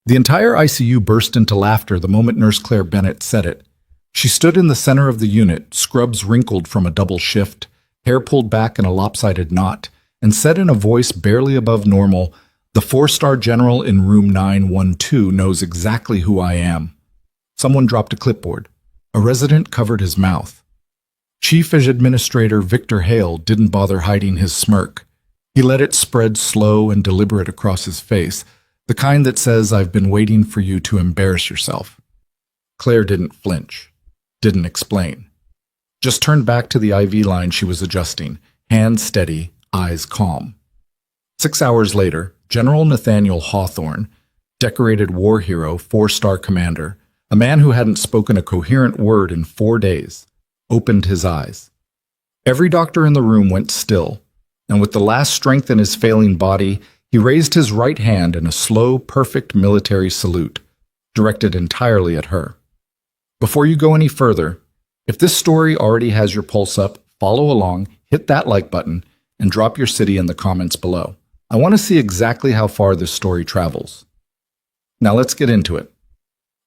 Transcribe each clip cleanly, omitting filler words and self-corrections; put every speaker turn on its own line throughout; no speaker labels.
The entire ICU burst into laughter the moment Nurse Claire Bennett said it. She stood in the center of the unit, scrubs wrinkled from a double shift, hair pulled back in a lopsided knot, and said in a voice barely above normal, "The four-star general in room 912 knows exactly who I am." Someone dropped a clipboard. A resident covered his mouth. Chief Administrator Victor Hale didn't bother hiding his smirk. He let it spread slow and deliberate across his face, the kind that says, "I've been waiting for you to embarrass yourself." Claire didn't flinch, didn't explain. Just turned back to the IV line she was adjusting, hands steady, eyes calm. 6 hours later, General Nathaniel Hawthorne, decorated war hero, four-star commander, a man who hadn't spoken a coherent word in 4 days, opened his eyes. Every doctor in the room went still, and with the last strength in his failing body, he raised his right hand in a slow, perfect military salute, directed entirely at her. Before you go any further, if this story already has your pulse up, follow along, hit that like button, and drop your city in the comments below. I want to see exactly how far this story travels. Now let's get into it.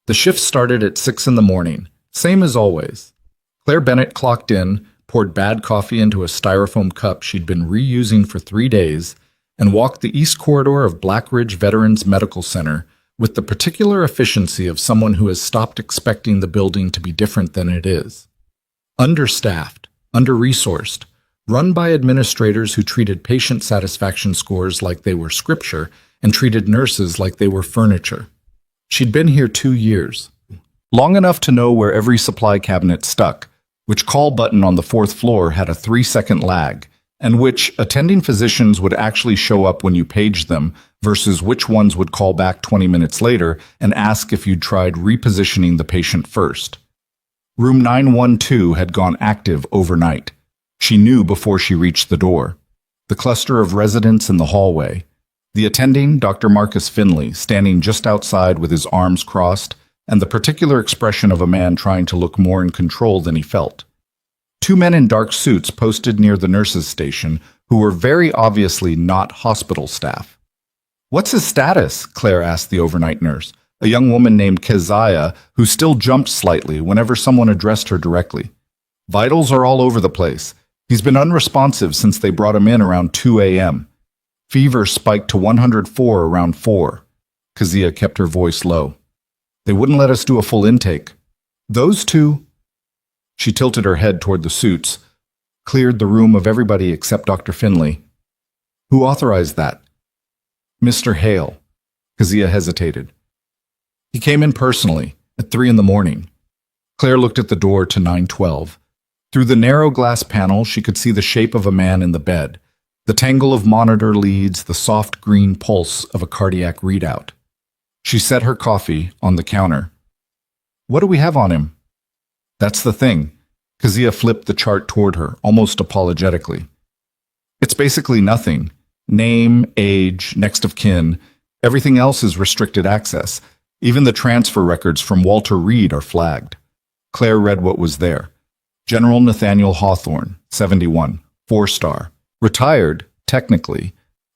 The shift started at 6 in the morning, same as always. Claire Bennett clocked in, poured bad coffee into a styrofoam cup she'd been reusing for 3 days, and walked the east corridor of Black Ridge Veterans Medical Center with the particular efficiency of someone who has stopped expecting the building to be different than it is. Understaffed, under-resourced, run by administrators who treated patient satisfaction scores like they were scripture and treated nurses like they were furniture. She'd been here 2 years, long enough to know where every supply cabinet stuck, which call button on the 4th floor had a 3-second lag, and which attending physicians would actually show up when you paged them versus which ones would call back 20 minutes later and ask if you'd tried repositioning the patient first. Room 912 had gone active overnight. She knew before she reached the door. The cluster of residents in the hallway. The attending, Dr. Marcus Finley, standing just outside with his arms crossed, and the particular expression of a man trying to look more in control than he felt. 2 men in dark suits posted near the nurses' station who were very obviously not hospital staff. "What's his status?" Claire asked the overnight nurse, a young woman named Keziah who still jumped slightly whenever someone addressed her directly. "Vitals are all over the place. He's been unresponsive since they brought him in around 2 a.m. Fever spiked to 104 around 4. Keziah kept her voice low. "They wouldn't let us do a full intake. Those two—" She tilted her head toward the suits, cleared the room of everybody except Dr. Finley. "Who authorized that?" "Mr. Hale." Keziah hesitated. "He came in personally, at 3 in the morning. Claire looked at the door to 912. Through the narrow glass panel, she could see the shape of a man in the bed, the tangle of monitor leads, the soft green pulse of a cardiac readout. She set her coffee on the counter. "What do we have on him?" "That's the thing." Keziah flipped the chart toward her, almost apologetically. "It's basically nothing. Name, age, next of kin. Everything else is restricted access. Even the transfer records from Walter Reed are flagged." Claire read what was there. General Nathaniel Hawthorne, 71, 4-star. Retired, technically,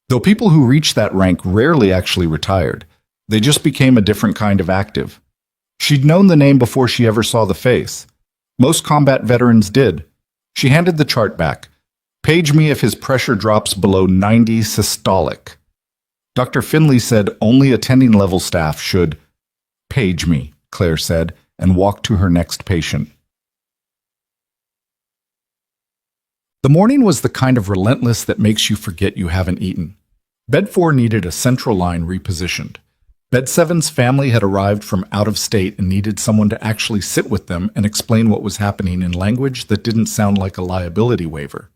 though people who reached that rank rarely actually retired. They just became a different kind of active. She'd known the name before she ever saw the face. Most combat veterans did. She handed the chart back. "Page me if his pressure drops below 90 systolic." Dr. Finley said only attending level staff should. "Page me," Claire said, and walked to her next patient. The morning was the kind of relentless that makes you forget you haven't eaten. Bed 4 needed a central line repositioned. Bed 7's family had arrived from out of state and needed someone to actually sit with them and explain what was happening in language that didn't sound like a liability waiver.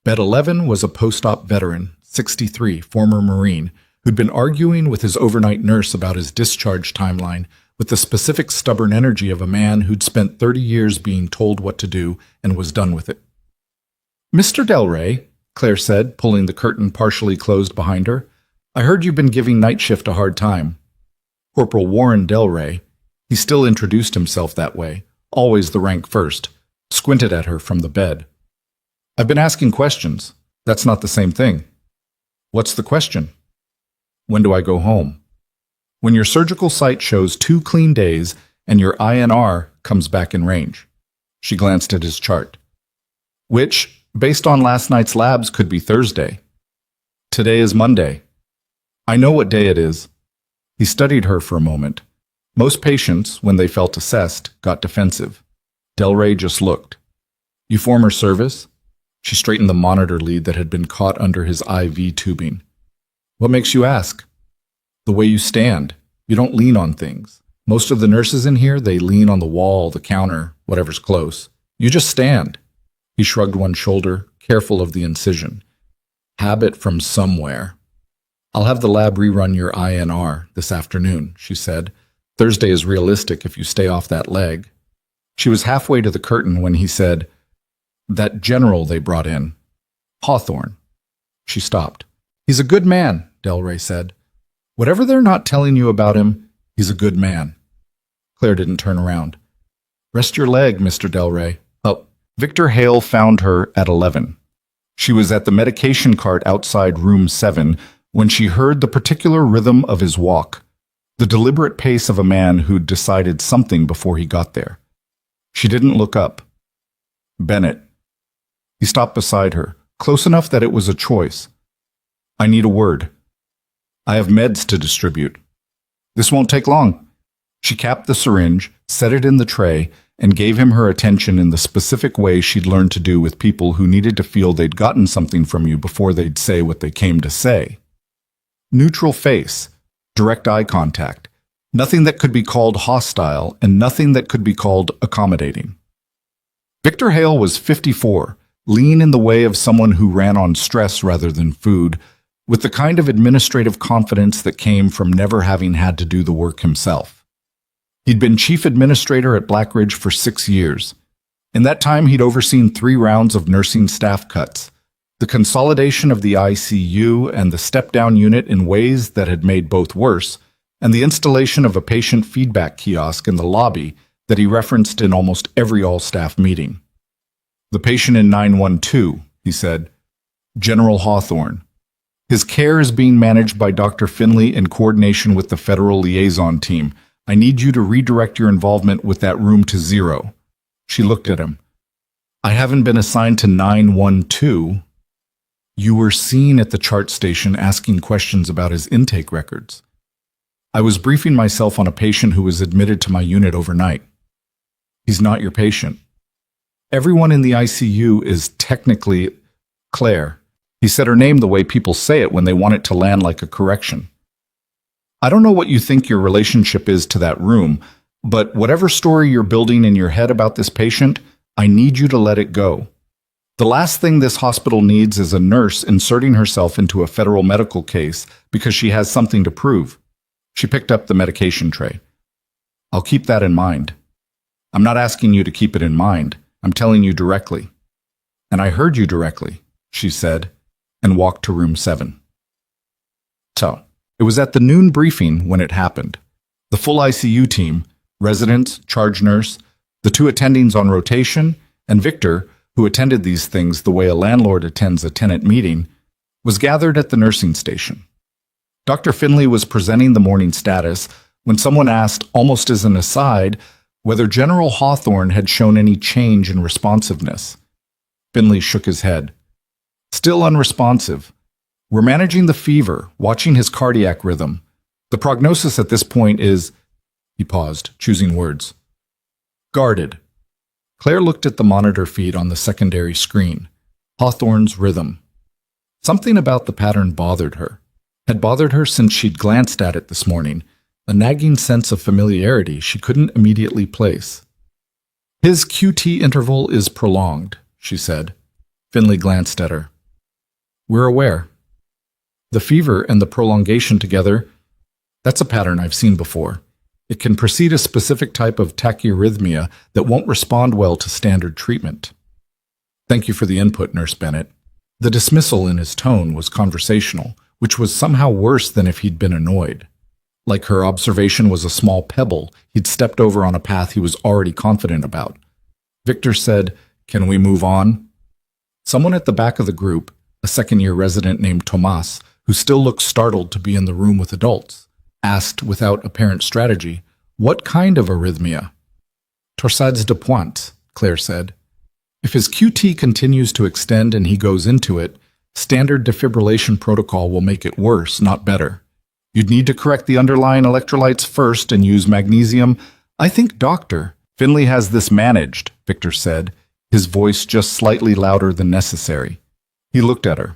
Bed 11 was a post-op veteran, 63, former Marine, who'd been arguing with his overnight nurse about his discharge timeline with the specific stubborn energy of a man who'd spent 30 years being told what to do and was done with it. "Mr. Del Rey," Claire said, pulling the curtain partially closed behind her, "I heard you've been giving night shift a hard time." Corporal Warren Del Rey, he still introduced himself that way, always the rank first, squinted at her from the bed. "I've been asking questions. That's not the same thing." "What's the question?" "When do I go home?" when your surgical site shows 2 clean days and your INR comes back in range. She glanced at his chart, which, based on last night's labs, could be Thursday. Today is Monday. I know what day it is. He studied her for a moment. Most patients, when they felt assessed, got defensive. Delray just looked. You former service? She straightened the monitor lead that had been caught under his IV tubing. What makes you ask? The way you stand. You don't lean on things. Most of the nurses in here, they lean on the wall, the counter, whatever's close. You just stand. He shrugged one shoulder, careful of the incision. Habit from somewhere. I'll have the lab rerun your INR this afternoon, she said. Thursday is realistic if you stay off that leg. She was halfway to the curtain when he said, that general they brought in. Hawthorne. She stopped. He's a good man, Delray said. Whatever they're not telling you about him, he's a good man. Claire didn't turn around. Rest your leg, Mr. Delray. Oh, Victor Hale found her at 11. She was at the medication cart outside room 7 when she heard the particular rhythm of his walk, the deliberate pace of a man who'd decided something before he got there. She didn't look up. Bennett. He stopped beside her, close enough that it was a choice. I need a word. I have meds to distribute. This won't take long. She capped the syringe, set it in the tray, and gave him her attention in the specific way she'd learned to do with people who needed to feel they'd gotten something from you before they'd say what they came to say. Neutral face, direct eye contact, nothing that could be called hostile, and nothing that could be called accommodating. Victor Hale was 54, lean in the way of someone who ran on stress rather than food, with the kind of administrative confidence that came from never having had to do the work himself. He'd been chief administrator at Blackridge for 6 years. In that time, he'd overseen 3 rounds of nursing staff cuts, the consolidation of the ICU and the step-down unit in ways that had made both worse, and the installation of a patient feedback kiosk in the lobby that he referenced in almost every all-staff meeting. The patient in 912, he said, General Hawthorne. His care is being managed by Dr. Finley in coordination with the federal liaison team. I need you to redirect your involvement with that room to 0. She looked at him. I haven't been assigned to 912. You were seen at the chart station asking questions about his intake records. I was briefing myself on a patient who was admitted to my unit overnight. He's not your patient. Everyone in the ICU is technically Claire. He said her name the way people say it when they want it to land like a correction. I don't know what you think your relationship is to that room, but whatever story you're building in your head about this patient, I need you to let it go. The last thing this hospital needs is a nurse inserting herself into a federal medical case because she has something to prove. She picked up the medication tray. I'll keep that in mind. I'm not asking you to keep it in mind. I'm telling you directly. And I heard you directly, she said, and walked to room 7. So, it was at the noon briefing when it happened. The full ICU team, residents, charge nurse, the 2 attendings on rotation, and Victor, who attended these things the way a landlord attends a tenant meeting, was gathered at the nursing station. Dr. Finley was presenting the morning status when someone asked, almost as an aside, whether General Hawthorne had shown any change in responsiveness. Finley shook his head. Still unresponsive. We're managing the fever, watching his cardiac rhythm. The prognosis at this point is... He paused, choosing words. Guarded. Claire looked at the monitor feed on the secondary screen. Hawthorne's rhythm. Something about the pattern bothered her. Had bothered her since she'd glanced at it this morning, a nagging sense of familiarity she couldn't immediately place. His QT interval is prolonged, she said. Finley glanced at her. We're aware. The fever and the prolongation together, that's a pattern I've seen before. It can precede a specific type of tachyarrhythmia that won't respond well to standard treatment. Thank you for the input, Nurse Bennett. The dismissal in his tone was conversational, which was somehow worse than if he'd been annoyed. Like her observation was a small pebble he'd stepped over on a path he was already confident about. Victor said, Can we move on? Someone at the back of the group, a second-year resident named Tomas, who still looked startled to be in the room with adults, asked without apparent strategy, "What kind of arrhythmia?" "Torsades de pointe," Claire said. "If his QT continues to extend and he goes into it, standard defibrillation protocol will make it worse, not better. You'd need to correct the underlying electrolytes first and use magnesium. I think Dr. Finley has this managed," Victor said, his voice just slightly louder than necessary. He looked at her.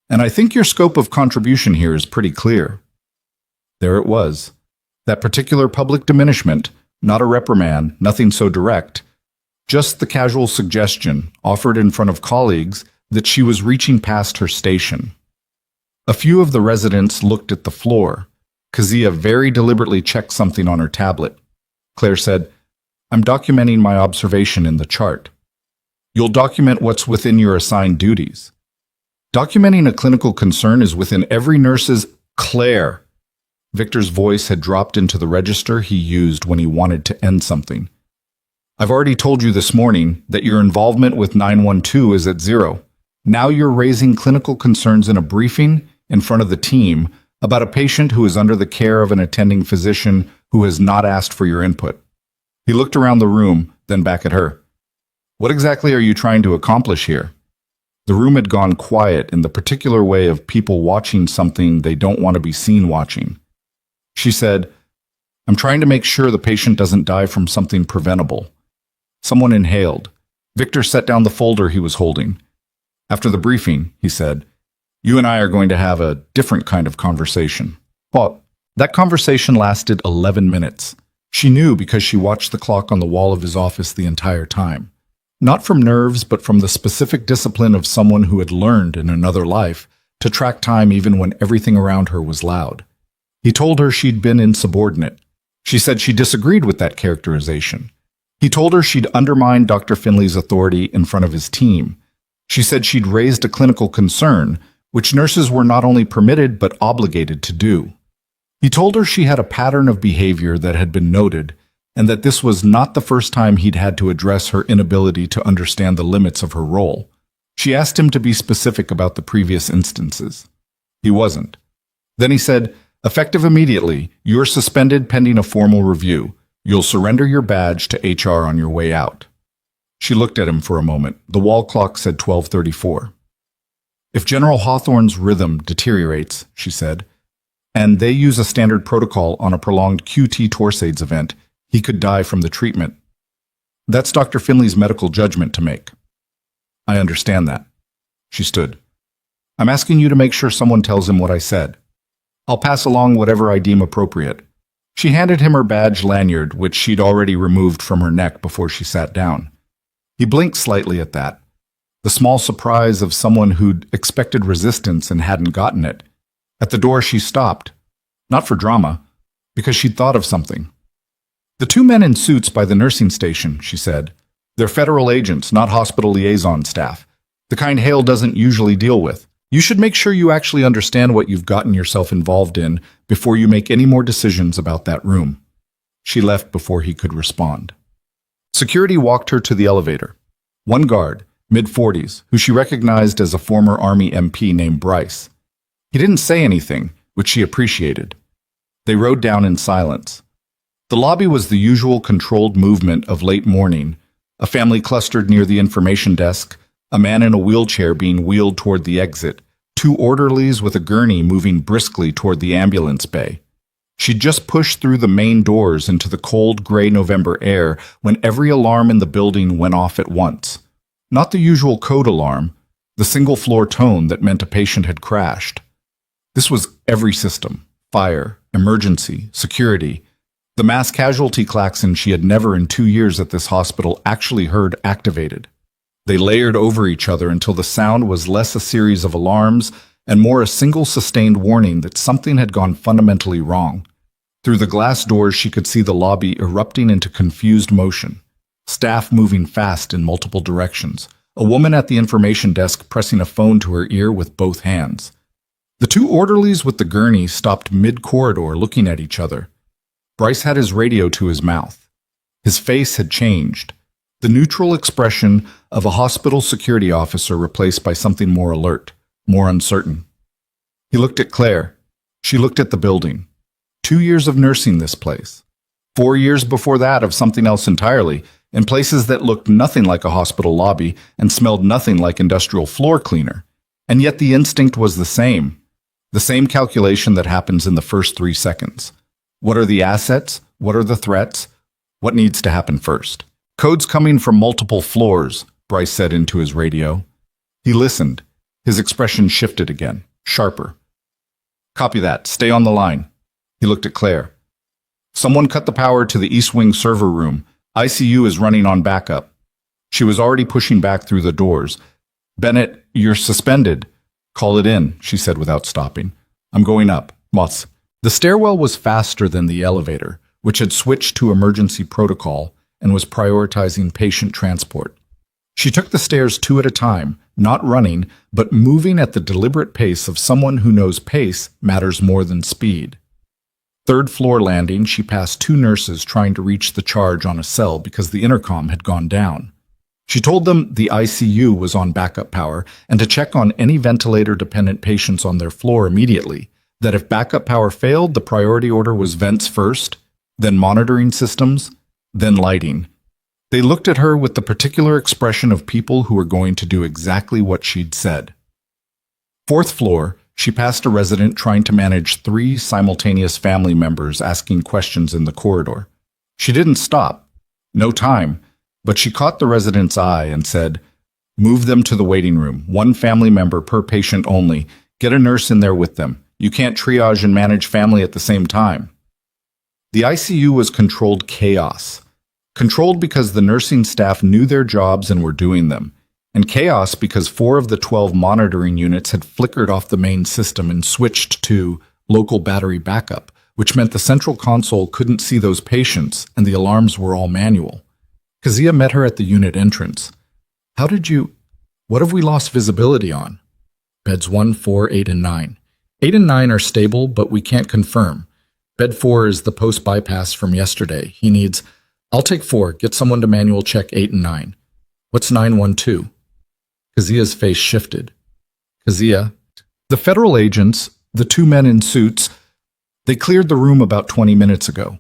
"And I think your scope of contribution here is pretty clear." There it was. That particular public diminishment, not a reprimand, nothing so direct, just the casual suggestion, offered in front of colleagues, that she was reaching past her station. A few of the residents looked at the floor. Kezia very deliberately checked something on her tablet. Claire said, "I'm documenting my observation in the chart." "You'll document what's within your assigned duties." "Documenting a clinical concern is within every nurse's—" "Claire!" Victor's voice had dropped into the register he used when he wanted to end something. "I've already told you this morning that your involvement with 912 is at 0. Now you're raising clinical concerns in a briefing in front of the team about a patient who is under the care of an attending physician who has not asked for your input." He looked around the room, then back at her. "What exactly are you trying to accomplish here?" The room had gone quiet in the particular way of people watching something they don't want to be seen watching. She said, "I'm trying to make sure the patient doesn't die from something preventable." Someone inhaled. Victor set down the folder he was holding. "After the briefing," he said, "you and I are going to have a different kind of conversation." But that conversation lasted 11 minutes. She knew because she watched the clock on the wall of his office the entire time. Not from nerves, but from the specific discipline of someone who had learned in another life to track time even when everything around her was loud. He told her she'd been insubordinate. She said she disagreed with that characterization. He told her she'd undermined Dr. Finley's authority in front of his team. She said she'd raised a clinical concern, which nurses were not only permitted but obligated to do. He told her she had a pattern of behavior that had been noted, and that this was not the first time he'd had to address her inability to understand the limits of her role. She asked him to be specific about the previous instances. He wasn't. Then he said, "Effective immediately, you're suspended pending a formal review. You'll surrender your badge to HR on your way out." She looked at him for a moment. The wall clock said 12:34. "If General Hawthorne's rhythm deteriorates," she said, "and they use a standard protocol on a prolonged QT Torsades event, he could die from the treatment. That's Dr. Finley's medical judgment to make." "I understand that." She stood. "I'm asking you to make sure someone tells him what I said. I'll pass along whatever I deem appropriate." She handed him her badge lanyard, which she'd already removed from her neck before she sat down. He blinked slightly at that. The small surprise of someone who'd expected resistance and hadn't gotten it. At the door she stopped. Not for drama, because she'd thought of something. "The two men in suits by the nursing station," she said. "They're federal agents, not hospital liaison staff. The kind Hale doesn't usually deal with. You should make sure you actually understand what you've gotten yourself involved in before you make any more decisions about that room." She left before he could respond. Security walked her to the elevator. One guard, mid-40s, who she recognized as a former Army MP named Bryce. He didn't say anything, which she appreciated. They rode down in silence. The lobby was the usual controlled movement of late morning, a family clustered near the information desk, a man in a wheelchair being wheeled toward the exit, two orderlies with a gurney moving briskly toward the ambulance bay. She'd just pushed through the main doors into the cold, gray November air when every alarm in the building went off at once. Not the usual code alarm, the single-floor tone that meant a patient had crashed. This was every system: fire, emergency, security. The mass casualty klaxon she had never in 2 years at this hospital actually heard activated. They layered over each other until the sound was less a series of alarms and more a single sustained warning that something had gone fundamentally wrong. Through the glass doors she could see the lobby erupting into confused motion, staff moving fast in multiple directions, a woman at the information desk pressing a phone to her ear with both hands. The two orderlies with the gurney stopped mid-corridor looking at each other. Bryce had his radio to his mouth. His face had changed. The neutral expression of a hospital security officer replaced by something more alert, more uncertain. He looked at Claire. She looked at the building. 2 years of nursing this place. 4 years before that of something else entirely, in places that looked nothing like a hospital lobby and smelled nothing like industrial floor cleaner. And yet the instinct was the same. The same calculation that happens in the first 3 seconds. What are the assets? What are the threats? What needs to happen first? Codes coming from multiple floors, Bryce said into his radio. He listened. His expression shifted again, sharper. Copy that. Stay on the line. He looked at Claire. Someone cut the power to the East Wing server room. ICU is running on backup. She was already pushing back through the doors. Bennett, you're suspended. Call it in, she said without stopping. I'm going up. Moss. The stairwell was faster than the elevator, which had switched to emergency protocol and was prioritizing patient transport. She took the stairs 2 at a time, not running, but moving at the deliberate pace of someone who knows pace matters more than speed. 3rd floor landing, she passed 2 nurses trying to reach the charge on a cell because the intercom had gone down. She told them the ICU was on backup power and to check on any ventilator-dependent patients on their floor immediately, that if backup power failed, the priority order was vents first, then monitoring systems, then lighting. They looked at her with the particular expression of people who were going to do exactly what she'd said. 4th floor, she passed a resident trying to manage 3 simultaneous family members asking questions in the corridor. She didn't stop. No time. But she caught the resident's eye and said, "Move them to the waiting room. 1 family member per patient only. Get a nurse in there with them. You can't triage and manage family at the same time." The ICU was controlled chaos. Controlled because the nursing staff knew their jobs and were doing them. And chaos because 4 of the 12 monitoring units had flickered off the main system and switched to local battery backup, which meant the central console couldn't see those patients and the alarms were all manual. Kazia met her at the unit entrance. What have we lost visibility on? Beds 1, 4, 8, and 9. 8 and 9 are stable, but we can't confirm. Bed 4 is the post-bypass from yesterday. He needs, I'll take 4, get someone to manual check 8 and 9. What's 912? Kazia's face shifted. Kazia, the federal agents, the 2 men in suits, they cleared the room about 20 minutes ago.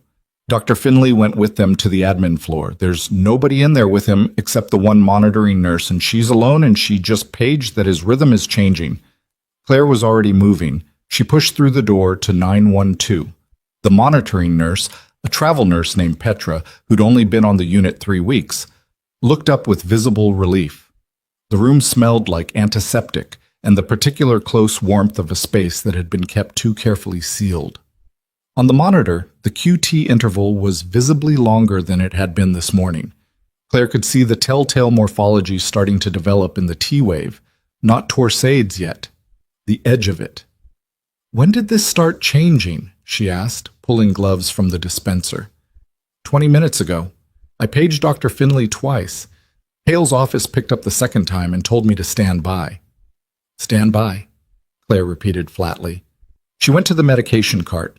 Dr. Finley went with them to the admin floor. There's nobody in there with him except the 1 monitoring nurse, and she's alone and she just paged that his rhythm is changing. Claire was already moving. She pushed through the door to 912. The monitoring nurse, a travel nurse named Petra, who'd only been on the unit 3 weeks, looked up with visible relief. The room smelled like antiseptic and the particular close warmth of a space that had been kept too carefully sealed. On the monitor, the QT interval was visibly longer than it had been this morning. Claire could see the telltale morphology starting to develop in the T-wave, not torsades yet, the edge of it. When did this start changing? She asked, pulling gloves from the dispenser. 20 minutes ago. I paged Dr. Finley twice. Hale's office picked up the second time and told me to stand by. Stand by, Claire repeated flatly. She went to the medication cart.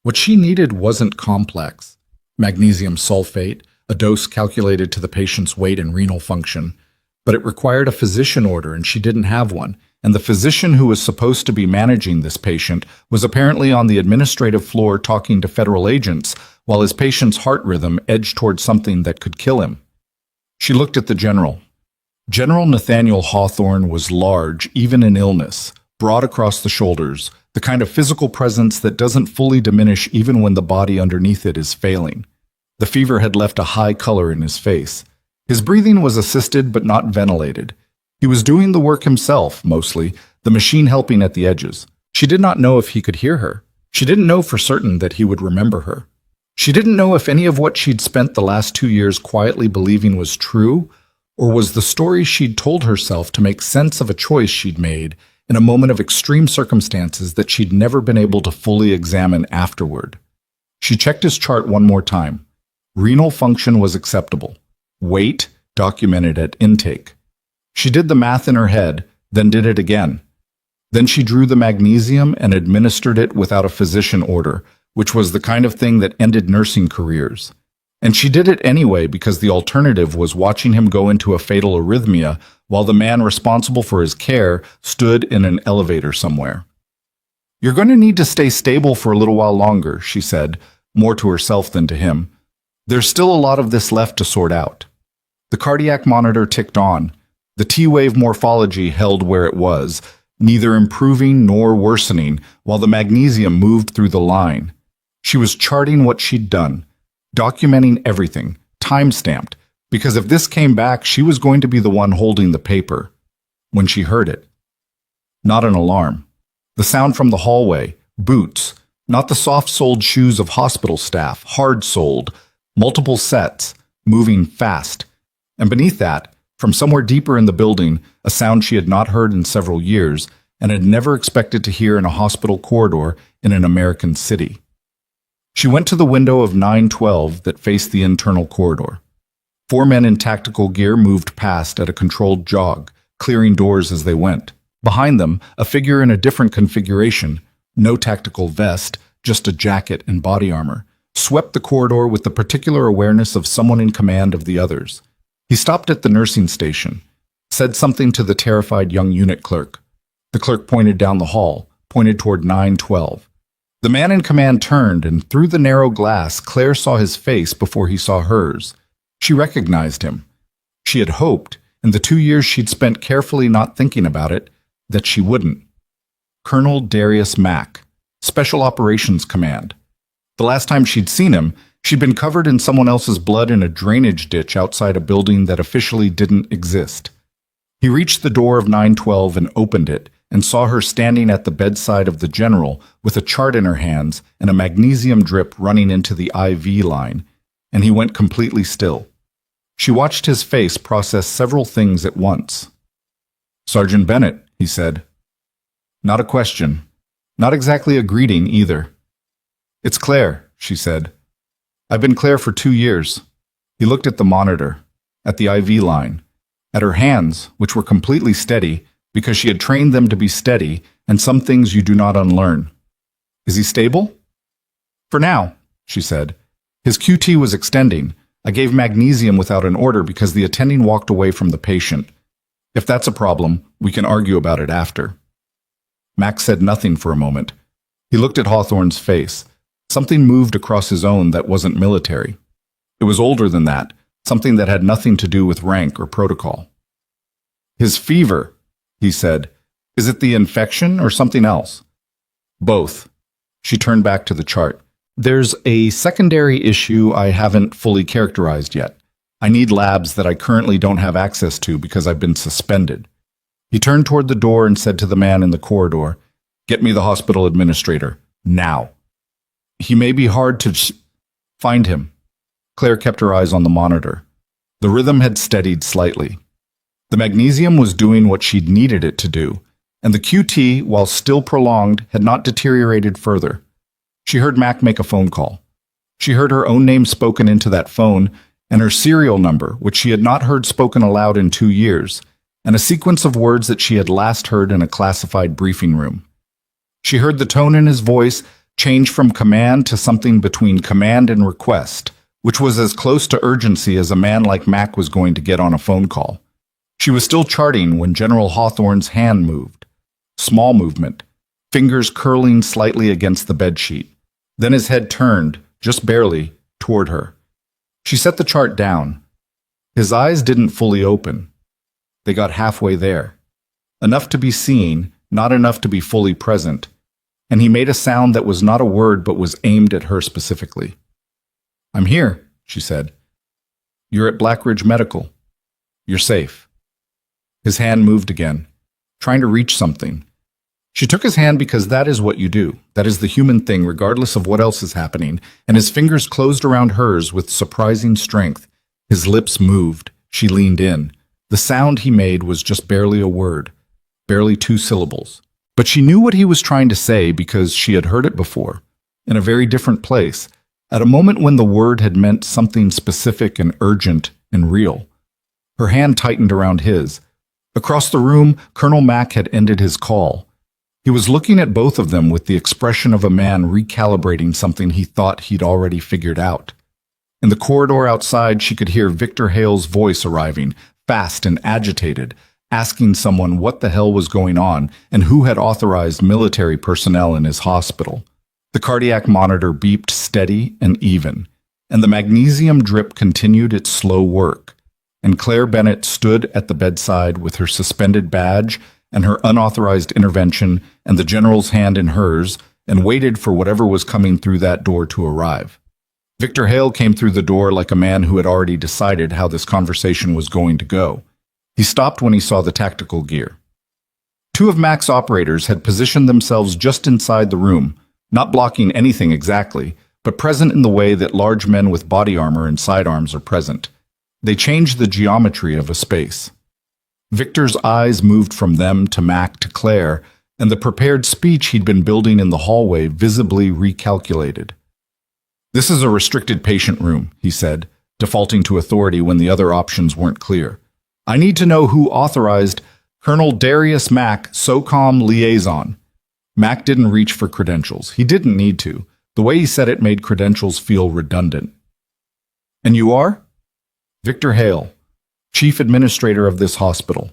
What she needed wasn't complex. Magnesium sulfate, a dose calculated to the patient's weight and renal function. But it required a physician order and she didn't have one. And the physician who was supposed to be managing this patient was apparently on the administrative floor talking to federal agents while his patient's heart rhythm edged toward something that could kill him. She looked at the general. General Nathaniel Hawthorne was large, even in illness, broad across the shoulders, the kind of physical presence that doesn't fully diminish even when the body underneath it is failing. The fever had left a high color in his face. His breathing was assisted but not ventilated. He was doing the work himself, mostly, the machine helping at the edges. She did not know if he could hear her. She didn't know for certain that he would remember her. She didn't know if any of what she'd spent the last 2 years quietly believing was true, or was the story she'd told herself to make sense of a choice she'd made in a moment of extreme circumstances that she'd never been able to fully examine afterward. She checked his chart one more time. Renal function was acceptable. Weight documented at intake. She did the math in her head, then did it again. Then she drew the magnesium and administered it without a physician order, which was the kind of thing that ended nursing careers. And she did it anyway because the alternative was watching him go into a fatal arrhythmia while the man responsible for his care stood in an elevator somewhere. "You're going to need to stay stable for a little while longer," she said, more to herself than to him. "There's still a lot of this left to sort out." The cardiac monitor ticked on. The T-wave morphology held where it was, neither improving nor worsening, while the magnesium moved through the line. She was charting what she'd done, documenting everything, time-stamped, because if this came back, she was going to be the one holding the paper. When she heard it. Not an alarm. The sound from the hallway, boots, not the soft-soled shoes of hospital staff, hard-soled, multiple sets, moving fast. And beneath that, from somewhere deeper in the building, a sound she had not heard in several years and had never expected to hear in a hospital corridor in an American city. She went to the window of 912 that faced the internal corridor. 4 men in tactical gear moved past at a controlled jog, clearing doors as they went. Behind them, a figure in a different configuration, no tactical vest, just a jacket and body armor, swept the corridor with the particular awareness of someone in command of the others. He stopped at the nursing station, said something to the terrified young unit clerk. The clerk pointed down the hall, pointed toward 912. The man in command turned, and through the narrow glass, Claire saw his face before he saw hers. She recognized him. She had hoped, in the 2 years she'd spent carefully not thinking about it, that she wouldn't. Colonel Darius Mack, Special Operations Command. The last time she'd seen him, she'd been covered in someone else's blood in a drainage ditch outside a building that officially didn't exist. He reached the door of 912 and opened it, and saw her standing at the bedside of the general with a chart in her hands and a magnesium drip running into the IV line, and he went completely still. She watched his face process several things at once. "Sergeant Bennett," he said. Not a question. Not exactly a greeting either. "It's Claire," she said. "I've been Claire for 2 years." He looked at the monitor, at the IV line, at her hands, which were completely steady, because she had trained them to be steady, and some things you do not unlearn. "Is he stable?" "For now," she said. "His QT was extending. I gave magnesium without an order because the attending walked away from the patient. If that's a problem, we can argue about it after." Max said nothing for a moment. He looked at Hawthorne's face. Something moved across his own that wasn't military. It was older than that, something that had nothing to do with rank or protocol. "His fever," he said. "Is it the infection or something else?" "Both." She turned back to the chart. "There's a secondary issue I haven't fully characterized yet. I need labs that I currently don't have access to because I've been suspended." He turned toward the door and said to the man in the corridor, "Get me the hospital administrator, now." "He may be hard to find him." Claire kept her eyes on the monitor. The rhythm had steadied slightly. The magnesium was doing what she'd needed it to do, and the QT, while still prolonged, had not deteriorated further. She heard Mac make a phone call. She heard her own name spoken into that phone, and her serial number, which she had not heard spoken aloud in 2 years, and a sequence of words that she had last heard in a classified briefing room. She heard the tone in his voice change from command to something between command and request, which was as close to urgency as a man like Mac was going to get on a phone call. She was still charting when General Hawthorne's hand moved. Small movement, fingers curling slightly against the bedsheet. Then his head turned, just barely, toward her. She set the chart down. His eyes didn't fully open. They got halfway there. Enough to be seen, not enough to be fully present. And he made a sound that was not a word but was aimed at her specifically. "I'm here," she said. "You're at Blackridge Medical. You're safe." His hand moved again, trying to reach something. She took his hand because that is what you do. That is the human thing, regardless of what else is happening, and his fingers closed around hers with surprising strength. His lips moved. She leaned in. The sound he made was just barely a word, barely 2 syllables. But she knew what he was trying to say because she had heard it before, in a very different place, at a moment when the word had meant something specific and urgent and real. Her hand tightened around his. Across the room, Colonel Mack had ended his call. He was looking at both of them with the expression of a man recalibrating something he thought he'd already figured out. In the corridor outside, she could hear Victor Hale's voice arriving, fast and agitated, asking someone what the hell was going on and who had authorized military personnel in his hospital. The cardiac monitor beeped steady and even, and the magnesium drip continued its slow work. And Claire Bennett stood at the bedside with her suspended badge and her unauthorized intervention and the general's hand in hers, and waited for whatever was coming through that door to arrive. Victor Hale came through the door like a man who had already decided how this conversation was going to go. He stopped when he saw the tactical gear. Two of Mac's operators had positioned themselves just inside the room, not blocking anything exactly, but present in the way that large men with body armor and sidearms are present. They changed the geometry of a space. Victor's eyes moved from them to Mac to Claire, and the prepared speech he'd been building in the hallway visibly recalculated. "This is a restricted patient room," he said, defaulting to authority when the other options weren't clear. "I need to know who authorized Colonel Darius Mack, SOCOM liaison." Mack didn't reach for credentials. He didn't need to. The way he said it made credentials feel redundant. "And you are?" "Victor Hale, Chief Administrator of this hospital."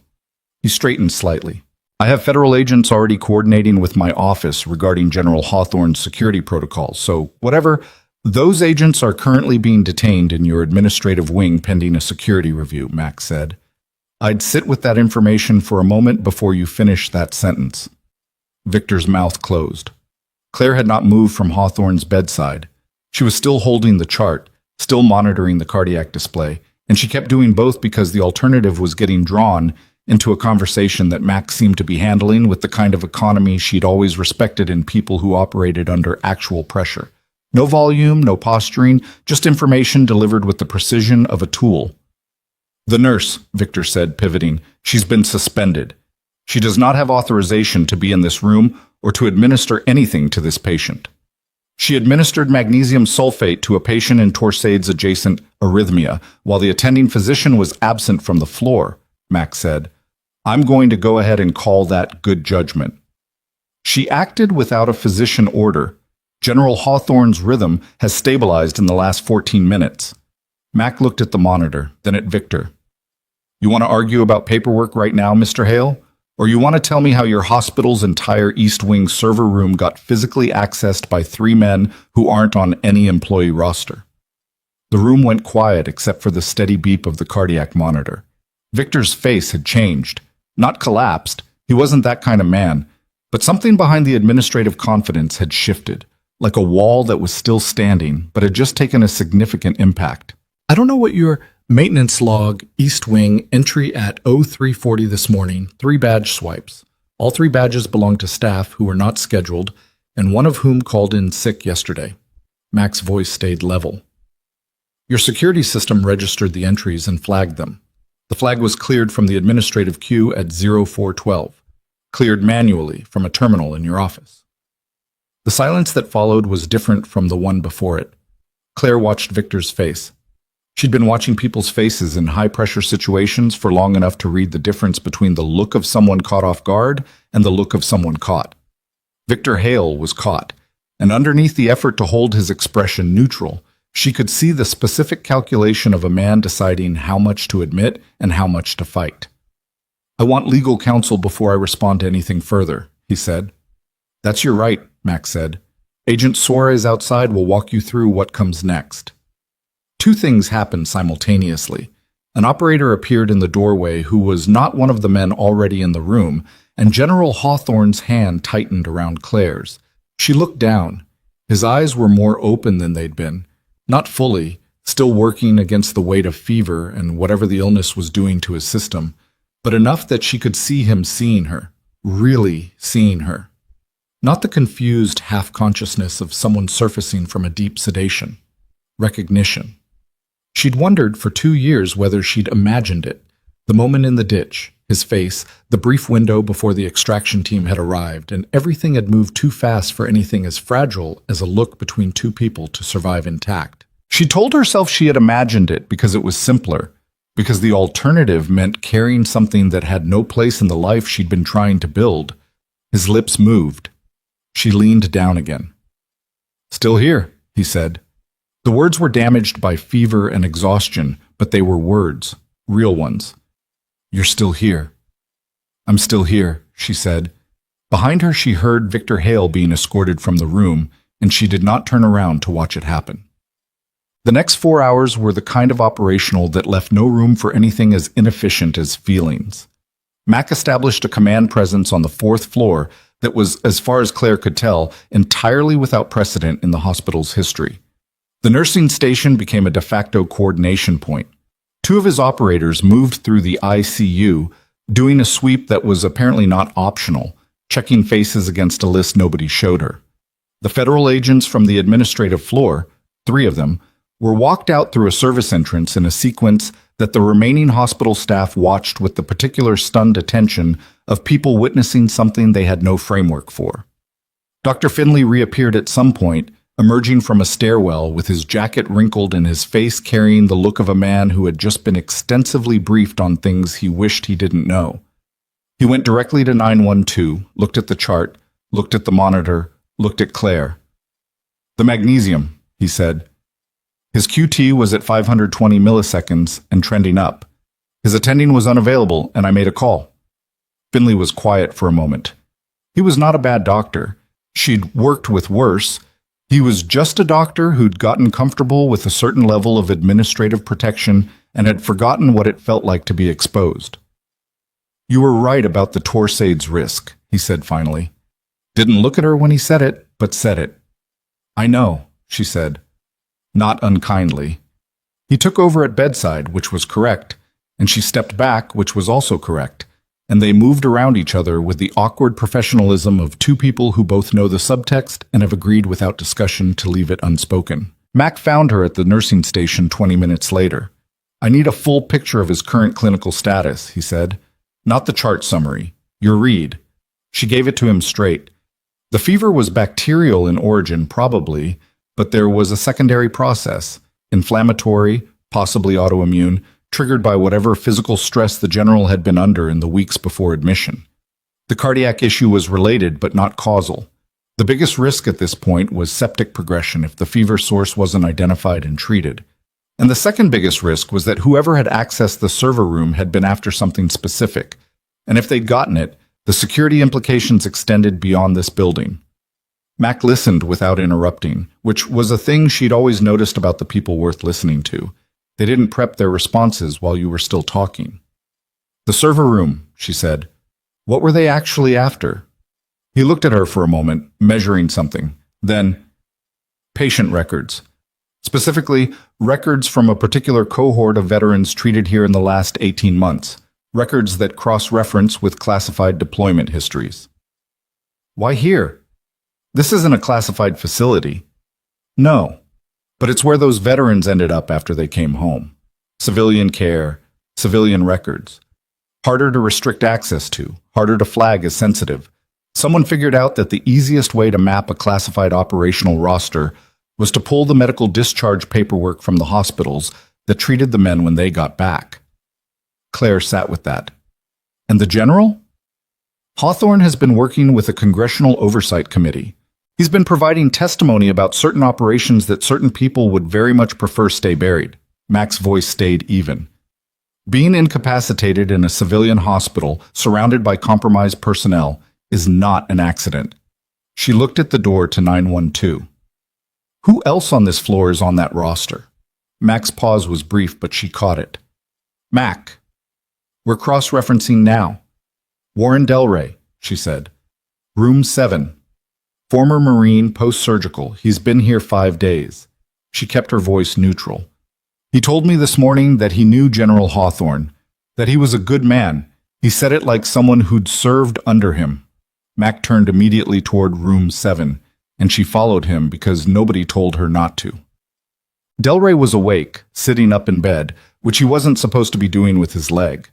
He straightened slightly. "I have federal agents already coordinating with my office regarding General Hawthorne's security protocols, so whatever. Those agents are currently being detained in your administrative wing pending a security review," Max said. "I'd sit with that information for a moment before you finish that sentence." Victor's mouth closed. Claire had not moved from Hawthorne's bedside. She was still holding the chart, still monitoring the cardiac display, and she kept doing both because the alternative was getting drawn into a conversation that Max seemed to be handling with the kind of economy she'd always respected in people who operated under actual pressure. No volume, no posturing, just information delivered with the precision of a tool. "The nurse," Victor said, pivoting. "She's been suspended. She does not have authorization to be in this room or to administer anything to this patient." She administered magnesium sulfate to a patient in Torsades adjacent arrhythmia while the attending physician was absent from the floor, Max said. "I'm going to go ahead and call that good judgment." She acted without a physician order. General Hawthorne's rhythm has stabilized in the last 14 minutes. Mac looked at the monitor, then at Victor. "You want to argue about paperwork right now, Mr. Hale? Or you want to tell me how your hospital's entire East Wing server room got physically accessed by 3 men who aren't on any employee roster?" The room went quiet except for the steady beep of the cardiac monitor. Victor's face had changed. Not collapsed. He wasn't that kind of man. But something behind the administrative confidence had shifted, like a wall that was still standing, but had just taken a significant impact. "I don't know what your maintenance log, East Wing, entry at 0340 this morning, 3 badge swipes. All 3 badges belong to staff who were not scheduled, and one of whom called in sick yesterday." Mac's voice stayed level. "Your security system registered the entries and flagged them. The flag was cleared from the administrative queue at 0412, cleared manually from a terminal in your office." The silence that followed was different from the one before it. Claire watched Victor's face. She'd been watching people's faces in high-pressure situations for long enough to read the difference between the look of someone caught off guard and the look of someone caught. Victor Hale was caught, and underneath the effort to hold his expression neutral, she could see the specific calculation of a man deciding how much to admit and how much to fight. "I want legal counsel before I respond to anything further," he said. "That's your right," Max said. "Agent Suarez outside will walk you through what comes next." 2 things happened simultaneously. An operator appeared in the doorway who was not one of the men already in the room, and General Hawthorne's hand tightened around Claire's. She looked down. His eyes were more open than they'd been. Not fully, still working against the weight of fever and whatever the illness was doing to his system, but enough that she could see him seeing her, really seeing her. Not the confused half-consciousness of someone surfacing from a deep sedation. Recognition. She'd wondered for 2 years whether she'd imagined it. The moment in the ditch, his face, the brief window before the extraction team had arrived, and everything had moved too fast for anything as fragile as a look between 2 people to survive intact. She told herself she had imagined it because it was simpler, because the alternative meant carrying something that had no place in the life she'd been trying to build. His lips moved. She leaned down again. "Still here," he said. The words were damaged by fever and exhaustion, but they were words, real ones. "You're still here." "I'm still here," she said. Behind her she heard Victor Hale being escorted from the room, and she did not turn around to watch it happen. The next 4 hours were the kind of operational that left no room for anything as inefficient as feelings. Mac established a command presence on the 4th floor that was, as far as Claire could tell, entirely without precedent in the hospital's history. The nursing station became a de facto coordination point. 2 of his operators moved through the ICU, doing a sweep that was apparently not optional, checking faces against a list nobody showed her. The federal agents from the administrative floor, 3 of them, were walked out through a service entrance in a sequence that the remaining hospital staff watched with the particular stunned attention of people witnessing something they had no framework for. Dr. Finley reappeared at some point, emerging from a stairwell with his jacket wrinkled and his face carrying the look of a man who had just been extensively briefed on things he wished he didn't know. He went directly to 912, looked at the chart, looked at the monitor, looked at Claire. "The magnesium," he said. His QT was at 520 milliseconds and trending up. His attending was unavailable, and I made a call. Finley was quiet for a moment. He was not a bad doctor. She'd worked with worse. He was just a doctor who'd gotten comfortable with a certain level of administrative protection and had forgotten what it felt like to be exposed. "You were right about the Torsades risk," he said finally. Didn't look at her when he said it, but said it. "I know," she said. Not unkindly. He took over at bedside, which was correct, and she stepped back, which was also correct, and they moved around each other with the awkward professionalism of 2 people who both know the subtext and have agreed without discussion to leave it unspoken. Mac found her at the nursing station 20 minutes later. "I need a full picture of his current clinical status," he said. "Not the chart summary. Your read." She gave it to him straight. The fever was bacterial in origin, probably, but there was a secondary process, inflammatory, possibly autoimmune, triggered by whatever physical stress the general had been under in the weeks before admission. The cardiac issue was related but not causal. The biggest risk at this point was septic progression if the fever source wasn't identified and treated. And the second biggest risk was that whoever had accessed the server room had been after something specific, and if they'd gotten it, the security implications extended beyond this building. Mac listened without interrupting, which was a thing she'd always noticed about the people worth listening to. They didn't prep their responses while you were still talking. "The server room," she said. "What were they actually after?" He looked at her for a moment, measuring something. Then, "Patient records. Specifically, records from a particular cohort of veterans treated here in the last 18 months. Records that cross-reference with classified deployment histories." "Why here? This isn't a classified facility." "No, but it's where those veterans ended up after they came home. Civilian care, civilian records. Harder to restrict access to, harder to flag as sensitive. Someone figured out that the easiest way to map a classified operational roster was to pull the medical discharge paperwork from the hospitals that treated the men when they got back." Claire sat with that. "And the general?" "Hawthorne has been working with a congressional oversight committee. He's been providing testimony about certain operations that certain people would very much prefer stay buried." Mac's voice stayed even. "Being incapacitated in a civilian hospital surrounded by compromised personnel is not an accident." She looked at the door to 912. "Who else on this floor is on that roster?" Mac's pause was brief, but she caught it. "Mac, we're cross-referencing now. Warren Delray," she said. "Room 7. Former Marine, post-surgical. He's been here 5 days." She kept her voice neutral. "He told me this morning that he knew General Hawthorne, that he was a good man. He said it like someone who'd served under him." Mac turned immediately toward room 7, and she followed him because nobody told her not to. Delray was awake, sitting up in bed, which he wasn't supposed to be doing with his leg.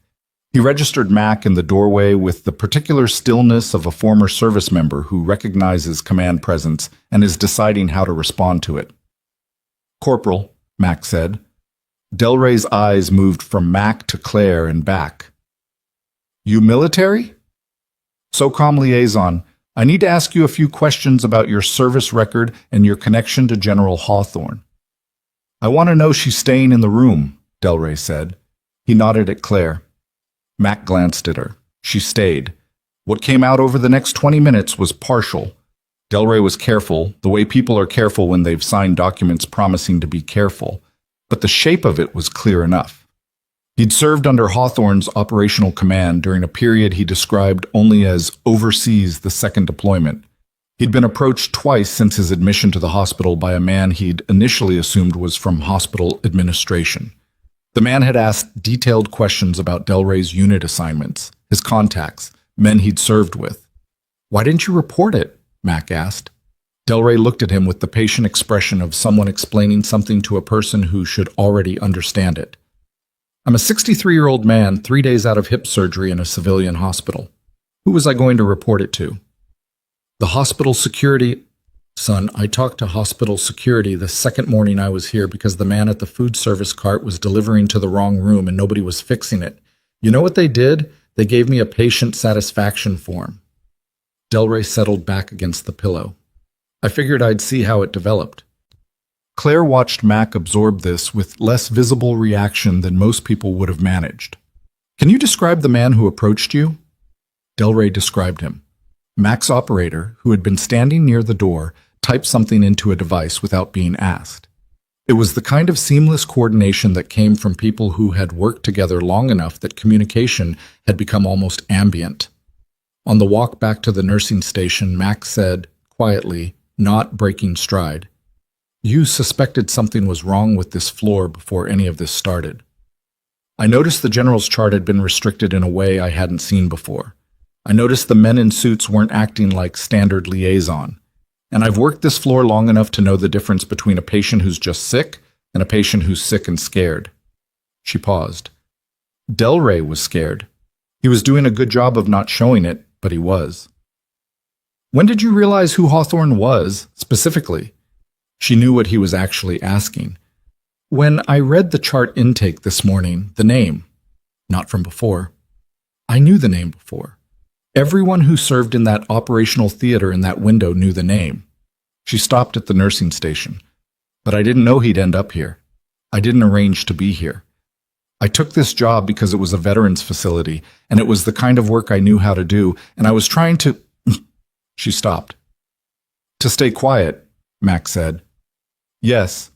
He registered Mac in the doorway with the particular stillness of a former service member who recognizes command presence and is deciding how to respond to it. "Corporal," Mac said. Delray's eyes moved from Mac to Claire and back. "You military?" "SOCOM liaison. I need to ask you a few questions about your service record and your connection to General Hawthorne." "I want to know she's staying in the room," Delray said. He nodded at Claire. Mac glanced at her. She stayed. What came out over the next 20 minutes was partial. Delray was careful, the way people are careful when they've signed documents promising to be careful, but the shape of it was clear enough. He'd served under Hawthorne's operational command during a period he described only as overseas the second deployment. He'd been approached twice since his admission to the hospital by a man he'd initially assumed was from hospital administration. The man had asked detailed questions about Delray's unit assignments, his contacts, men he'd served with. "Why didn't you report it?" Mac asked. Delray looked at him with the patient expression of someone explaining something to a person who should already understand it. "I'm a 63-year-old man, 3 days out of hip surgery in a civilian hospital. Who was I going to report it to?" "The hospital security." "Son, I talked to hospital security the second morning I was here because the man at the food service cart was delivering to the wrong room and nobody was fixing it. You know what they did? They gave me a patient satisfaction form." Delray settled back against the pillow. "I figured I'd see how it developed." Claire watched Mac absorb this with less visible reaction than most people would have managed. "Can you describe the man who approached you?" Delray described him. Mac's operator, who had been standing near the door, typed something into a device without being asked. It was the kind of seamless coordination that came from people who had worked together long enough that communication had become almost ambient. On the walk back to the nursing station, Mac said, quietly, not breaking stride, "You suspected something was wrong with this floor before any of this started. I noticed the general's chart had been restricted in a way I hadn't seen before. I noticed the men in suits weren't acting like standard liaison. And I've worked this floor long enough to know the difference between a patient who's just sick and a patient who's sick and scared." She paused. Delray was scared. He was doing a good job of not showing it, but he was. "When did you realize who Hawthorne was, specifically?" She knew what he was actually asking. "When I read the chart intake this morning, the name. Not from before. I knew the name before. Everyone who served in that operational theater in that window knew the name." She stopped at the nursing station. "But I didn't know he'd end up here. I didn't arrange to be here. I took this job because it was a veterans facility, and it was the kind of work I knew how to do, and I was trying to—" She stopped. "To stay quiet," Mac said. "Yes."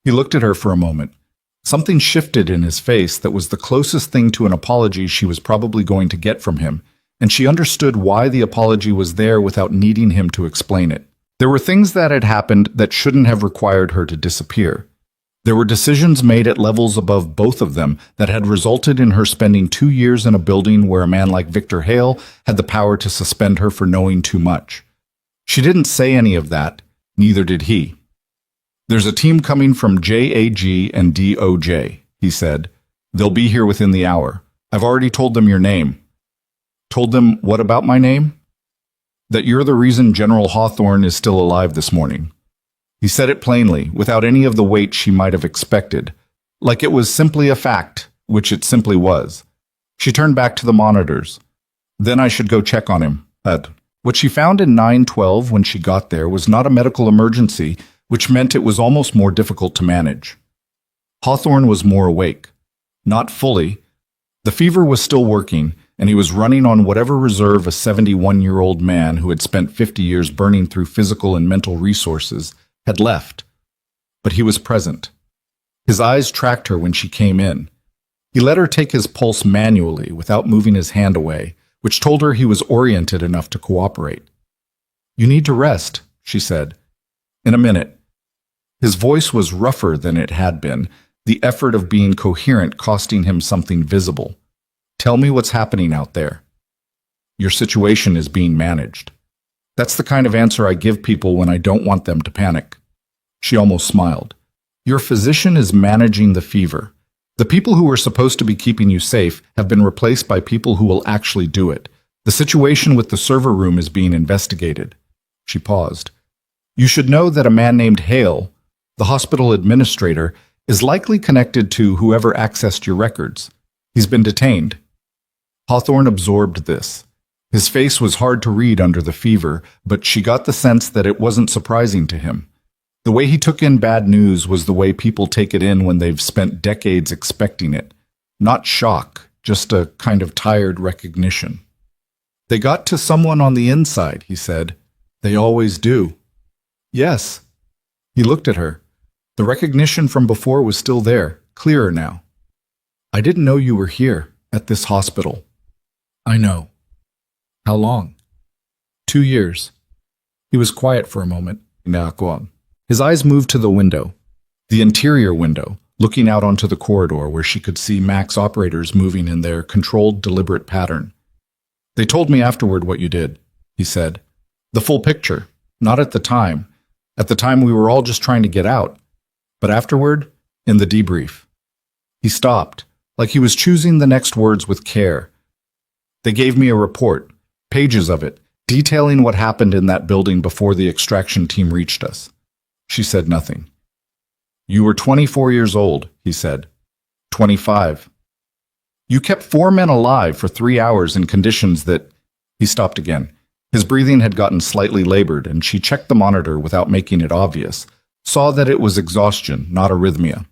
He looked at her for a moment. Something shifted in his face that was the closest thing to an apology she was probably going to get from him, and she understood why the apology was there without needing him to explain it. There were things that had happened that shouldn't have required her to disappear. There were decisions made at levels above both of them that had resulted in her spending 2 years in a building where a man like Victor Hale had the power to suspend her for knowing too much. She didn't say any of that, neither did he. "There's a team coming from JAG and DOJ, he said. "They'll be here within the hour. I've already told them your name." "Told them what about my name?" "That you're the reason General Hawthorne is still alive this morning." He said it plainly, without any of the weight she might have expected, like it was simply a fact, which it simply was. She turned back to the monitors. "Then I should go check on him." What she found in 912 when she got there was not a medical emergency, which meant it was almost more difficult to manage. Hawthorne was more awake. Not fully. The fever was still working, and he was running on whatever reserve a 71-year-old man who had spent 50 years burning through physical and mental resources had left. But he was present. His eyes tracked her when she came in. He let her take his pulse manually without moving his hand away, which told her he was oriented enough to cooperate. "You need to rest," she said. "In a minute." His voice was rougher than it had been, the effort of being coherent costing him something visible. "Tell me what's happening out there." "Your situation is being managed." That's the kind of answer I give people when I don't want them to panic. She almost smiled. "Your physician is managing the fever. The people who were supposed to be keeping you safe have been replaced by people who will actually do it. The situation with the server room is being investigated." She paused. "You should know that a man named Hale, the hospital administrator, is likely connected to whoever accessed your records. He's been detained." Hawthorne absorbed this. His face was hard to read under the fever, but she got the sense that it wasn't surprising to him. The way he took in bad news was the way people take it in when they've spent decades expecting it. Not shock, just a kind of tired recognition. They got to someone on the inside, he said. They always do. Yes. He looked at her. The recognition from before was still there, clearer now. I didn't know you were here, at this hospital. I know. How long? 2 years. He was quiet for a moment. His eyes moved to the window, the interior window, looking out onto the corridor where she could see Max operators moving in their controlled, deliberate pattern. They told me afterward what you did, he said. The full picture, not at the time. At the time we were all just trying to get out. But afterward, in the debrief. He stopped, like he was choosing the next words with care. They gave me a report, pages of it, detailing what happened in that building before the extraction team reached us. She said nothing. You were 24 years old, he said. 25. You kept 4 men alive for 3 hours in conditions that... He stopped again. His breathing had gotten slightly labored, and she checked the monitor without making it obvious, saw that it was exhaustion, not arrhythmia.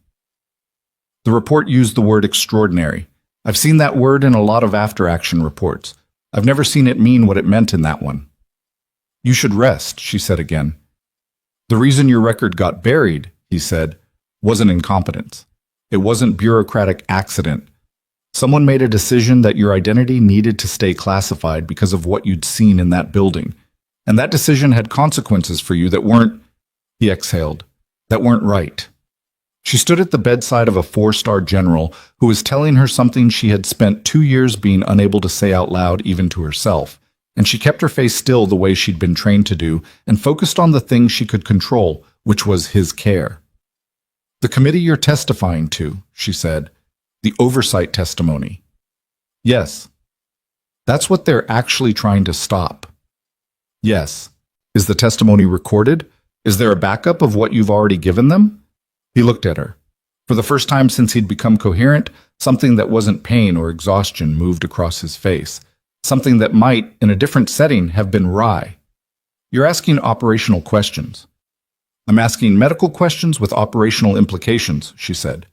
The report used the word extraordinary. I've seen that word in a lot of after-action reports. I've never seen it mean what it meant in that one. You should rest, she said again. The reason your record got buried, he said, wasn't incompetence. It wasn't bureaucratic accident. Someone made a decision that your identity needed to stay classified because of what you'd seen in that building. And that decision had consequences for you that weren't, he exhaled, that weren't right. She stood at the bedside of a 4-star general who was telling her something she had spent 2 years being unable to say out loud even to herself, and she kept her face still the way she'd been trained to do and focused on the thing she could control, which was his care. The committee you're testifying to, she said, the oversight testimony. Yes. That's what they're actually trying to stop. Yes. Is the testimony recorded? Is there a backup of what you've already given them? He looked at her. For the first time since he'd become coherent, something that wasn't pain or exhaustion moved across his face. Something that might, in a different setting, have been wry. You're asking operational questions. I'm asking medical questions with operational implications, she said.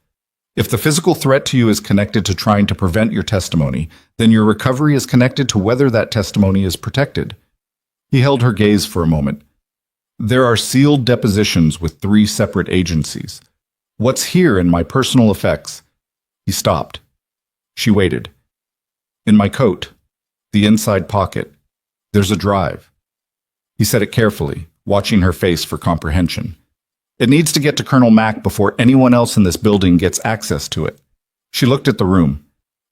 If the physical threat to you is connected to trying to prevent your testimony, then your recovery is connected to whether that testimony is protected. He held her gaze for a moment. There are sealed depositions with 3 separate agencies. What's here in my personal effects? He stopped. She waited. In my coat, the inside pocket, there's a drive. He said it carefully, watching her face for comprehension. It needs to get to Colonel Mack before anyone else in this building gets access to it. She looked at the room.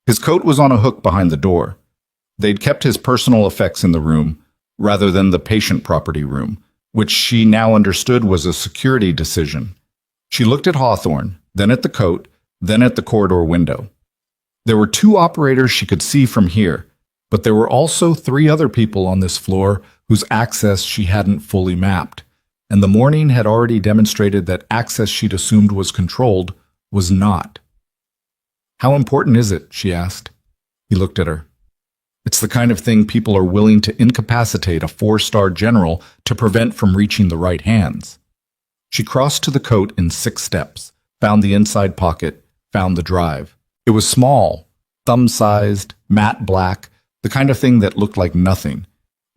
His coat was on a hook behind the door. They'd kept his personal effects in the room, rather than the patient property room, which she now understood was a security decision. She looked at Hawthorne, then at the coat, then at the corridor window. There were 2 operators she could see from here, but there were also 3 other people on this floor whose access she hadn't fully mapped, and the morning had already demonstrated that access she'd assumed was controlled was not. How important is it? She asked. He looked at her. It's the kind of thing people are willing to incapacitate a 4-star general to prevent from reaching the right hands. She crossed to the coat in 6 steps, found the inside pocket, found the drive. It was small, thumb-sized, matte black, the kind of thing that looked like nothing,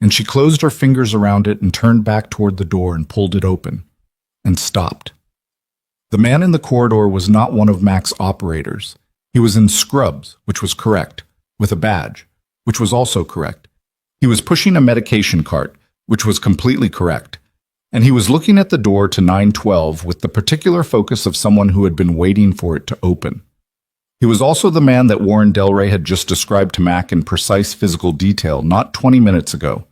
and she closed her fingers around it and turned back toward the door and pulled it open, and stopped. The man in the corridor was not one of Mac's operators. He was in scrubs, which was correct, with a badge, which was also correct. He was pushing a medication cart, which was completely correct, and he was looking at the door to 912 with the particular focus of someone who had been waiting for it to open. He was also the man that Warren Del Rey had just described to Mac in precise physical detail not 20 minutes ago.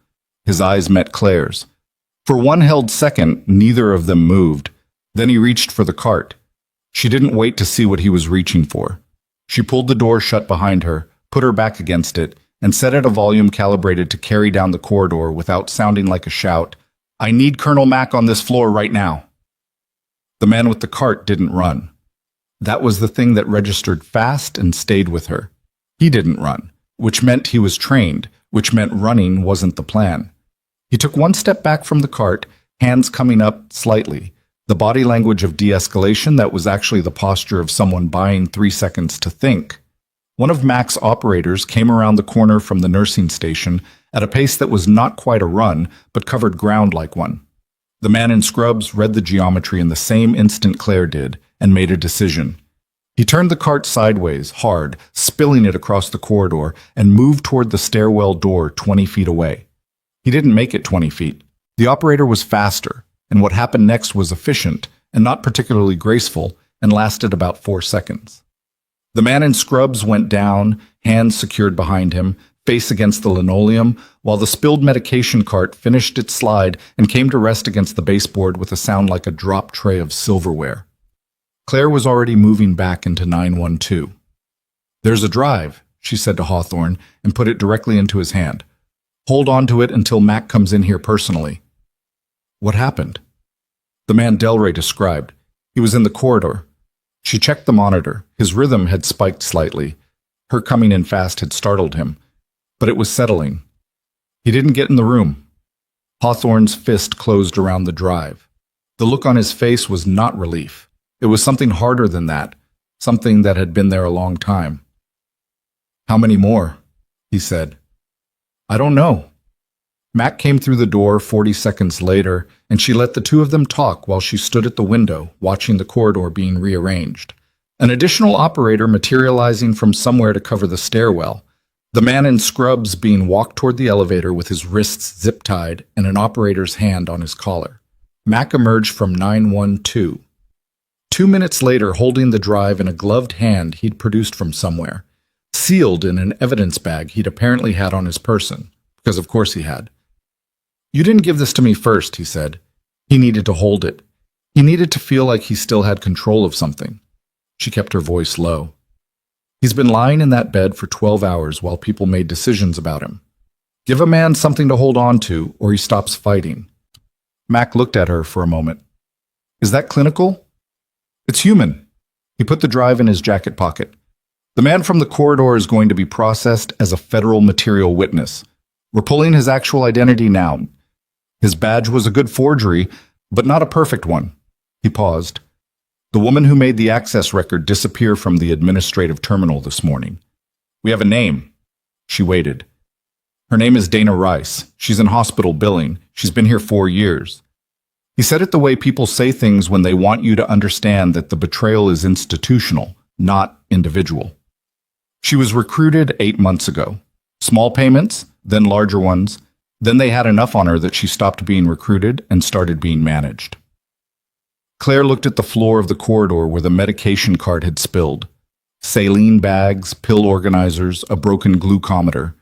His eyes met Claire's. For one held second, neither of them moved. Then he reached for the cart. She didn't wait to see what he was reaching for. She pulled the door shut behind her, put her back against it, and set at a volume calibrated to carry down the corridor without sounding like a shout. I need Colonel Mack on this floor right now. The man with the cart didn't run. That was the thing that registered fast and stayed with her. He didn't run, which meant he was trained, which meant running wasn't the plan. He took one step back from the cart, hands coming up slightly, the body language of de-escalation that was actually the posture of someone buying 3 seconds to think. One of Mac's operators came around the corner from the nursing station at a pace that was not quite a run, but covered ground like one. The man in scrubs read the geometry in the same instant Claire did and made a decision. He turned the cart sideways, hard, spilling it across the corridor, and moved toward the stairwell door 20 feet away. He didn't make it 20 feet. The operator was faster, and what happened next was efficient and not particularly graceful and lasted about 4 seconds. The man in scrubs went down, hands secured behind him, face against the linoleum, while the spilled medication cart finished its slide and came to rest against the baseboard with a sound like a drop tray of silverware. Claire was already moving back into 912. "There's a drive," she said to Hawthorne and put it directly into his hand. "Hold on to it until Mac comes in here personally." "What happened?" The man Delray described. He was in the corridor. She checked the monitor. His rhythm had spiked slightly. Her coming in fast had startled him, but it was settling. He didn't get in the room. Hawthorne's fist closed around the drive. The look on his face was not relief. It was something harder than that, something that had been there a long time. "How many more?" he said. "I don't know." Mac came through the door 40 seconds later, and she let the two of them talk while she stood at the window, watching the corridor being rearranged. An additional operator materializing from somewhere to cover the stairwell. The man in scrubs being walked toward the elevator with his wrists zip-tied and an operator's hand on his collar. Mac emerged from 912. 2 minutes later, holding the drive in a gloved hand he'd produced from somewhere, sealed in an evidence bag he'd apparently had on his person, because of course he had. "You didn't give this to me first," he said. He needed to hold it. He needed to feel like he still had control of something. She kept her voice low. "He's been lying in that bed for 12 hours while people made decisions about him. Give a man something to hold on to, or he stops fighting." Mac looked at her for a moment. "Is that clinical?" "It's human." He put the drive in his jacket pocket. "The man from the corridor is going to be processed as a federal material witness. We're pulling his actual identity now. His badge was a good forgery, but not a perfect one." He paused. "The woman who made the access record disappear from the administrative terminal this morning. We have a name." She waited. "Her name is Dana Rice. She's in hospital billing. She's been here 4 years." He said it the way people say things when they want you to understand that the betrayal is institutional, not individual. "She was recruited 8 months ago. Small payments, then larger ones. Then they had enough on her that she stopped being recruited and started being managed." Claire looked at the floor of the corridor where the medication cart had spilled. Saline bags, pill organizers, a broken glucometer.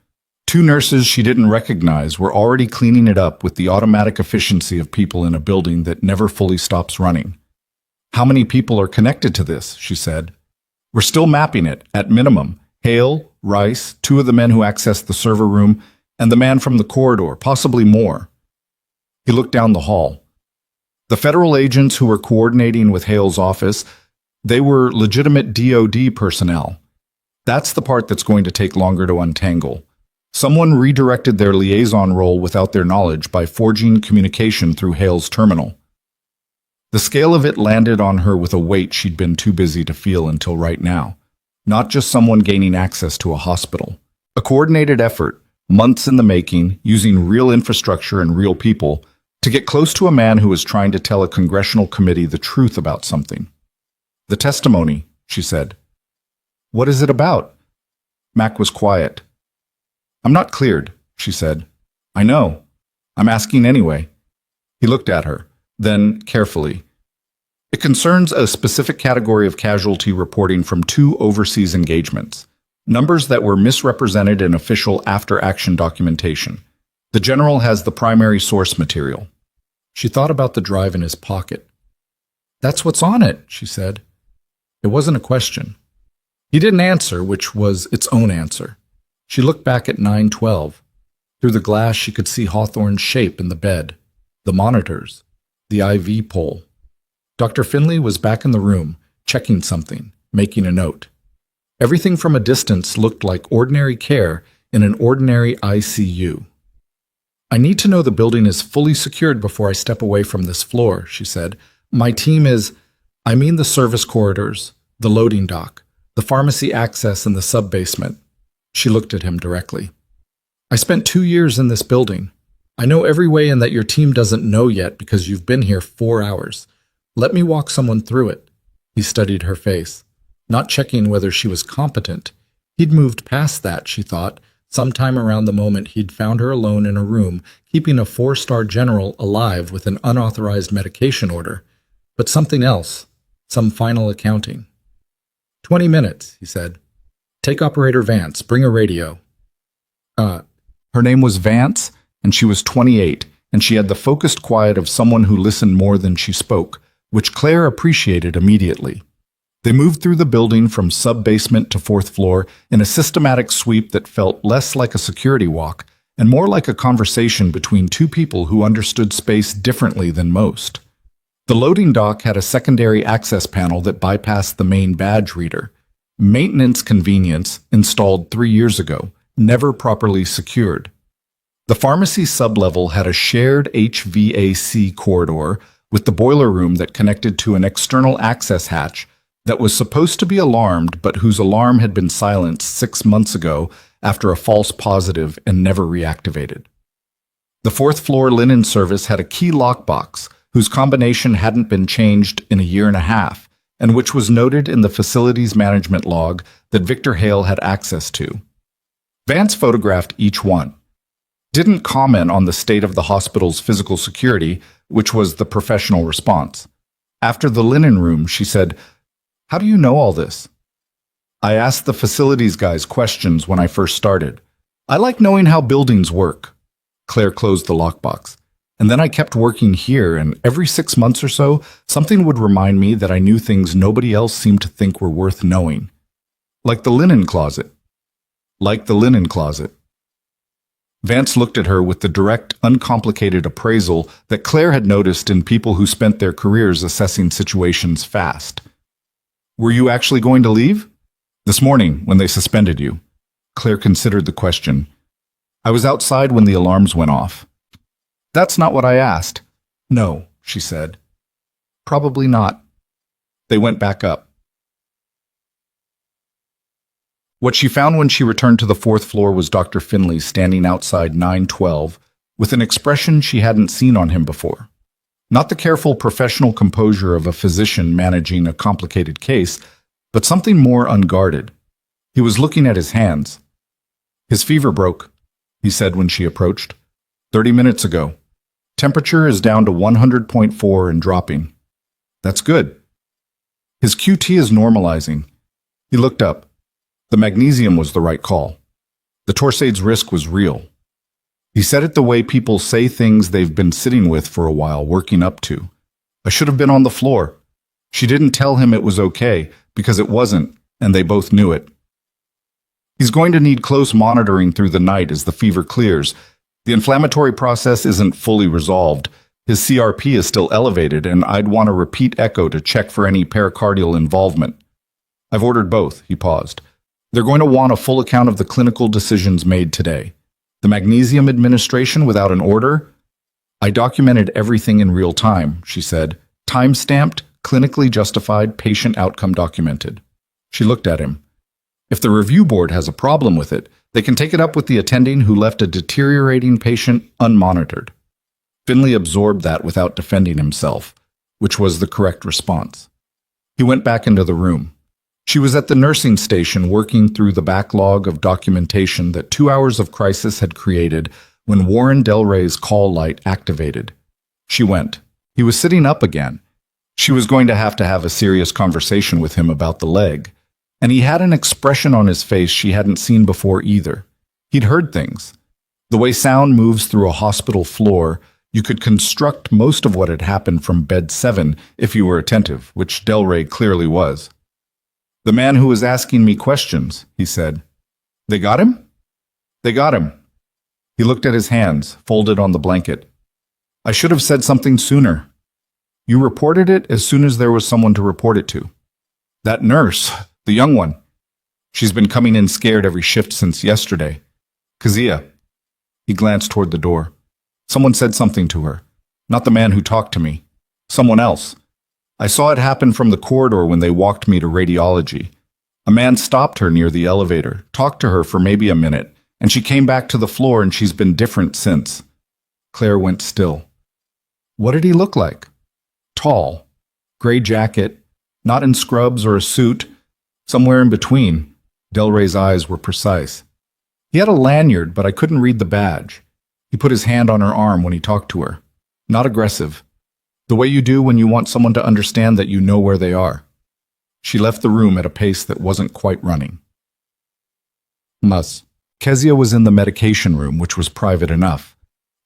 2 nurses she didn't recognize were already cleaning it up with the automatic efficiency of people in a building that never fully stops running. "How many people are connected to this?" she said. "We're still mapping it, at minimum. Hale, Rice, 2 of the men who accessed the server room, and the man from the corridor, possibly more." He looked down the hall. The federal agents who were coordinating with Hale's office, they were legitimate DoD personnel. That's the part that's going to take longer to untangle. Someone redirected their liaison role without their knowledge by forging communication through Hale's terminal. The scale of it landed on her with a weight she'd been too busy to feel until right now. Not just someone gaining access to a hospital. A coordinated effort, months in the making, using real infrastructure and real people, to get close to a man who was trying to tell a congressional committee the truth about something. "The testimony," she said. "What is it about?" Mac was quiet. "I'm not cleared," she said. "I know. I'm asking anyway." He looked at her, then carefully. "It concerns a specific category of casualty reporting from 2 overseas engagements. Numbers that were misrepresented in official after-action documentation. The general has the primary source material." She thought about the drive in his pocket. "That's what's on it," she said. It wasn't a question. He didn't answer, which was its own answer. She looked back at 912. Through the glass, she could see Hawthorne's shape in the bed, the monitors, the IV pole. Dr. Finley was back in the room, checking something, making a note. Everything from a distance looked like ordinary care in an ordinary ICU. "I need to know the building is fully secured before I step away from this floor," she said. "My team is, I mean the service corridors, the loading dock, The pharmacy access in the sub-basement. She looked at him directly. I spent 2 years in this building. I know every way in that your team doesn't know yet because you've been here 4 hours. Let me walk someone through it. He studied her face, not checking whether she was competent. He'd moved past that, she thought, sometime around the moment he'd found her alone in a room, keeping a 4-star general alive with an unauthorized medication order. But something else, some final accounting. 20 minutes, he said. Take Operator Vance, bring a radio. Her name was Vance, and she was 28, and she had the focused quiet of someone who listened more than she spoke, which Claire appreciated immediately. They moved through the building from sub-basement to 4th floor in a systematic sweep that felt less like a security walk and more like a conversation between two people who understood space differently than most. The loading dock had a secondary access panel that bypassed the main badge reader. Maintenance convenience installed 3 years ago, never properly secured. The pharmacy sublevel had a shared HVAC corridor with the boiler room that connected to an external access hatch that was supposed to be alarmed but whose alarm had been silenced 6 months ago after a false positive and never reactivated. The 4th floor linen service had a key lockbox whose combination hadn't been changed in a year and a half, and which was noted in the facilities management log that Victor Hale had access to. Vance photographed each one. Didn't comment on the state of the hospital's physical security, which was the professional response. After the linen room, she said, "How do you know all this?" "I asked the facilities guys questions when I first started. I like knowing how buildings work." Claire closed the lockbox. "And then I kept working here, and every 6 months or so, something would remind me that I knew things nobody else seemed to think were worth knowing. Like the linen closet. Like the linen closet." Vance looked at her with the direct, uncomplicated appraisal that Claire had noticed in people who spent their careers assessing situations fast. "Were you actually going to leave?" "This morning, when they suspended you." Claire considered the question. "I was outside when the alarms went off." "That's not what I asked." "No," she said. "Probably not." They went back up. What she found when she returned to the 4th floor was Dr. Finley standing outside 912 with an expression she hadn't seen on him before. Not the careful professional composure of a physician managing a complicated case, but something more unguarded. He was looking at his hands. "His fever broke," he said when she approached. 30 minutes ago. Temperature is down to 100.4 and dropping." "That's good." "His QT is normalizing." He looked up. The magnesium was the right call. The Torsades risk was real. He said it the way people say things they've been sitting with for a while, working up to. "I should have been on the floor." She didn't tell him it was okay, because it wasn't, and they both knew it. "He's going to need close monitoring through the night as the fever clears. The inflammatory process isn't fully resolved. His CRP is still elevated, and I'd want a repeat echo to check for any pericardial involvement. I've ordered both." He paused. "They're going to want a full account of the clinical decisions made today. The magnesium administration without an order?" "I documented everything in real time," she said. "Time-stamped, clinically justified, patient outcome documented." She looked at him. "If the review board has a problem with it, they can take it up with the attending who left a deteriorating patient unmonitored." Finley absorbed that without defending himself, which was the correct response. He went back into the room. She was at the nursing station working through the backlog of documentation that 2 hours of crisis had created when Warren Del Rey's call light activated. She went. He was sitting up again. She was going to have a serious conversation with him about the leg. And he had an expression on his face she hadn't seen before either. He'd heard things. The way sound moves through a hospital floor, you could construct most of what had happened from bed 7 if you were attentive, which Del Rey clearly was. "The man who was asking me questions," he said. "They got him?" "They got him." He looked at his hands, folded on the blanket. "I should have said something sooner." "You reported it as soon as there was someone to report it to." "That nurse, the young one. She's been coming in scared every shift since yesterday. Kazia." He glanced toward the door. "Someone said something to her. Not the man who talked to me. Someone else. I saw it happen from the corridor when they walked me to radiology. A man stopped her near the elevator, talked to her for maybe a minute, and she came back to the floor and she's been different since. Claire went still. What did he look like? Tall, gray jacket, not in scrubs or a suit, somewhere in between. Delray's eyes were precise. He had a lanyard, but I couldn't read the badge. He put his hand on her arm when he talked to her. Not aggressive. The way you do when you want someone to understand that you know where they are. She left the room at a pace that wasn't quite running. Kezia was in the medication room, which was private enough.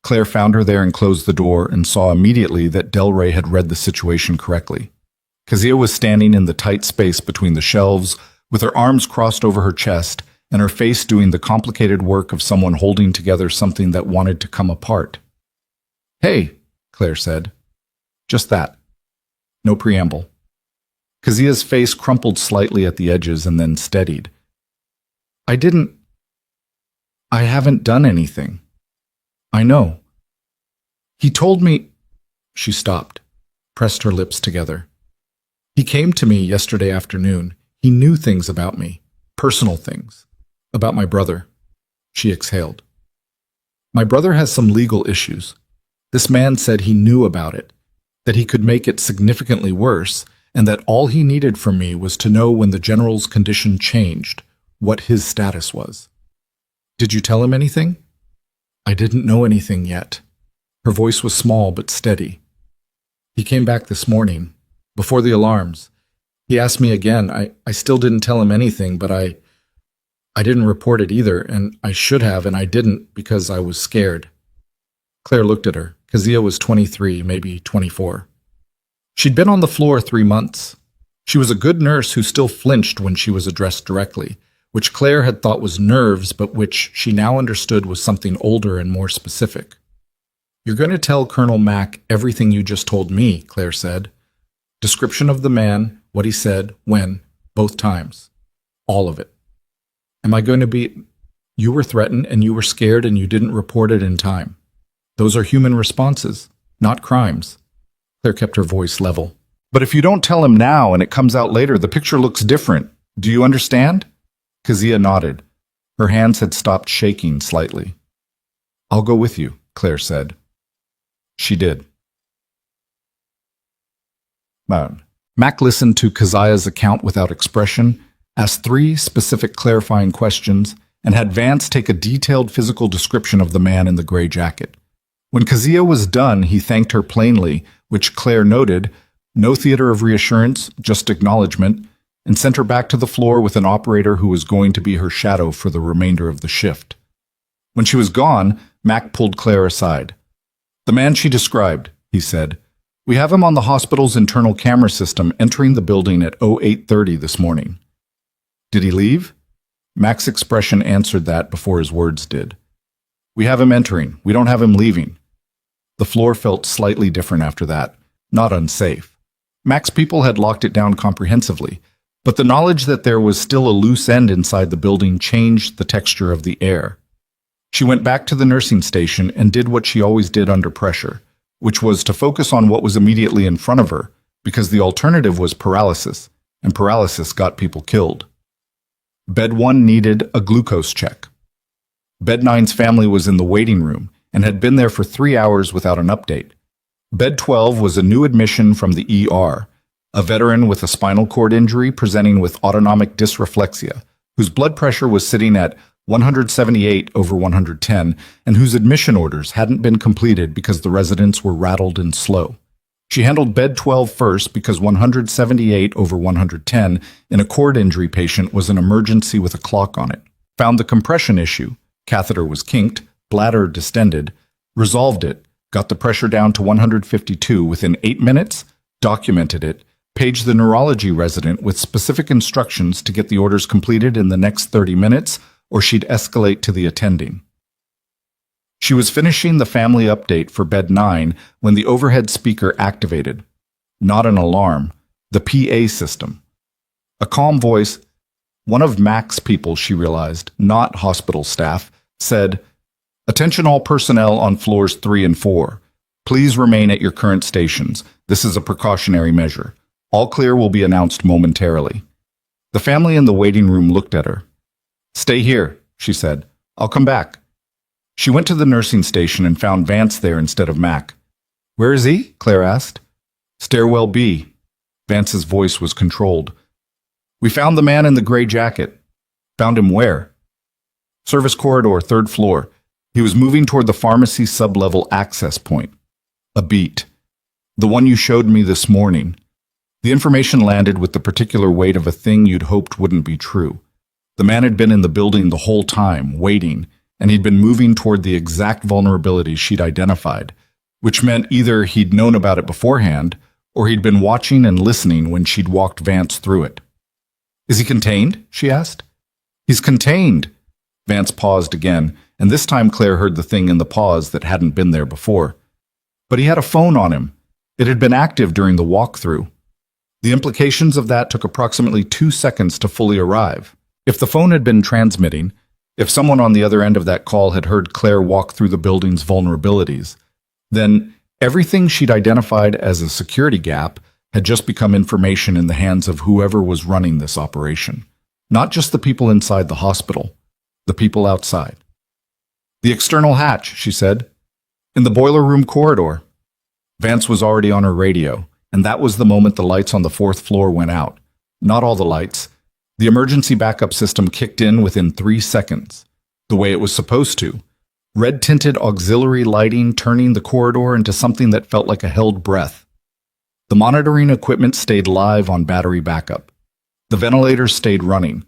Claire found her there and closed the door and saw immediately that Delray had read the situation correctly. Kezia was standing in the tight space between the shelves, with her arms crossed over her chest and her face doing the complicated work of someone holding together something that wanted to come apart. Hey, Claire said. Just that. No preamble. Kezia's face crumpled slightly at the edges and then steadied. I haven't done anything. I know. He told me... She stopped, pressed her lips together. He came to me yesterday afternoon. He knew things about me, personal things, about my brother. She exhaled. My brother has some legal issues. This man said he knew about it, that he could make it significantly worse, and that all he needed from me was to know when the general's condition changed, what his status was. Did you tell him anything? I didn't know anything yet. Her voice was small but steady. He came back this morning, before the alarms. He asked me again. I still didn't tell him anything, but I didn't report it either, and I should have, and I didn't because I was scared. Claire looked at her. Kezia was 23, maybe 24. She'd been on the floor 3 months. She was a good nurse who still flinched when she was addressed directly, which Claire had thought was nerves, but which she now understood was something older and more specific. You're going to tell Colonel Mack everything you just told me, Claire said. Description of the man, what he said, when, both times. All of it. Am I going to be... You were threatened and you were scared and you didn't report it in time. Those are human responses, not crimes. Claire kept her voice level. But if you don't tell him now and it comes out later, the picture looks different. Do you understand? Kezia nodded. Her hands had stopped shaking slightly. I'll go with you, Claire said. She did. Mack listened to Kezia's account without expression, asked 3 specific clarifying questions, and had Vance take a detailed physical description of the man in the gray jacket. When Kezia was done, he thanked her plainly, which Claire noted, no theater of reassurance, just acknowledgement, and sent her back to the floor with an operator who was going to be her shadow for the remainder of the shift. When she was gone, Mack pulled Claire aside. The man she described, he said. We have him on the hospital's internal camera system entering the building at 08:30 this morning. Did he leave? Mack's expression answered that before his words did. We have him entering. We don't have him leaving. The floor felt slightly different after that, not unsafe. Mack's people had locked it down comprehensively, but the knowledge that there was still a loose end inside the building changed the texture of the air. She went back to the nursing station and did what she always did under pressure, which was to focus on what was immediately in front of her, because the alternative was paralysis, and paralysis got people killed. Bed 1 needed a glucose check. Bed 9's family was in the waiting room and had been there for 3 hours without an update. Bed 12 was a new admission from the ER, a veteran with a spinal cord injury presenting with autonomic dysreflexia, whose blood pressure was sitting at 178/110 and whose admission orders hadn't been completed because the residents were rattled and slow. She handled bed 12 first because 178/110 in a cord injury patient was an emergency with a clock on it. Found the compression issue, catheter was kinked, bladder distended, resolved it, got the pressure down to 152 within 8 minutes, documented it, paged the neurology resident with specific instructions to get the orders completed in the next 30 minutes, or she'd escalate to the attending. She was finishing the family update for bed 9 when the overhead speaker activated. Not an alarm, the PA system. A calm voice, one of Mack's people, she realized, not hospital staff, said, "Attention all personnel on floors 3 and 4. Please remain at your current stations. This is a precautionary measure. All clear will be announced momentarily." The family in the waiting room looked at her. "Stay here," she said. "I'll come back." She went to the nursing station and found Vance there instead of Mac. "Where is he?" Claire asked. "Stairwell B." Vance's voice was controlled. "We found the man in the gray jacket." "Found him where?" "Service corridor, 3rd floor. He was moving toward the pharmacy sub-level access point." "A beat. The one you showed me this morning." The information landed with the particular weight of a thing you'd hoped wouldn't be true. The man had been in the building the whole time, waiting, and he'd been moving toward the exact vulnerability she'd identified, which meant either he'd known about it beforehand, or he'd been watching and listening when she'd walked Vance through it. "Is he contained?" she asked. "He's contained." Vance paused again, and this time Claire heard the thing in the pause that hadn't been there before. "But he had a phone on him. It had been active during the walkthrough." The implications of that took approximately 2 seconds to fully arrive. If the phone had been transmitting, if someone on the other end of that call had heard Claire walk through the building's vulnerabilities, then everything she'd identified as a security gap had just become information in the hands of whoever was running this operation. Not just the people inside the hospital, the people outside. "The external hatch," she said. "In the boiler room corridor." Vance was already on her radio, and that was the moment the lights on the 4th floor went out. Not all the lights. The emergency backup system kicked in within 3 seconds, the way it was supposed to. Red-tinted auxiliary lighting turning the corridor into something that felt like a held breath. The monitoring equipment stayed live on battery backup. The ventilators stayed running,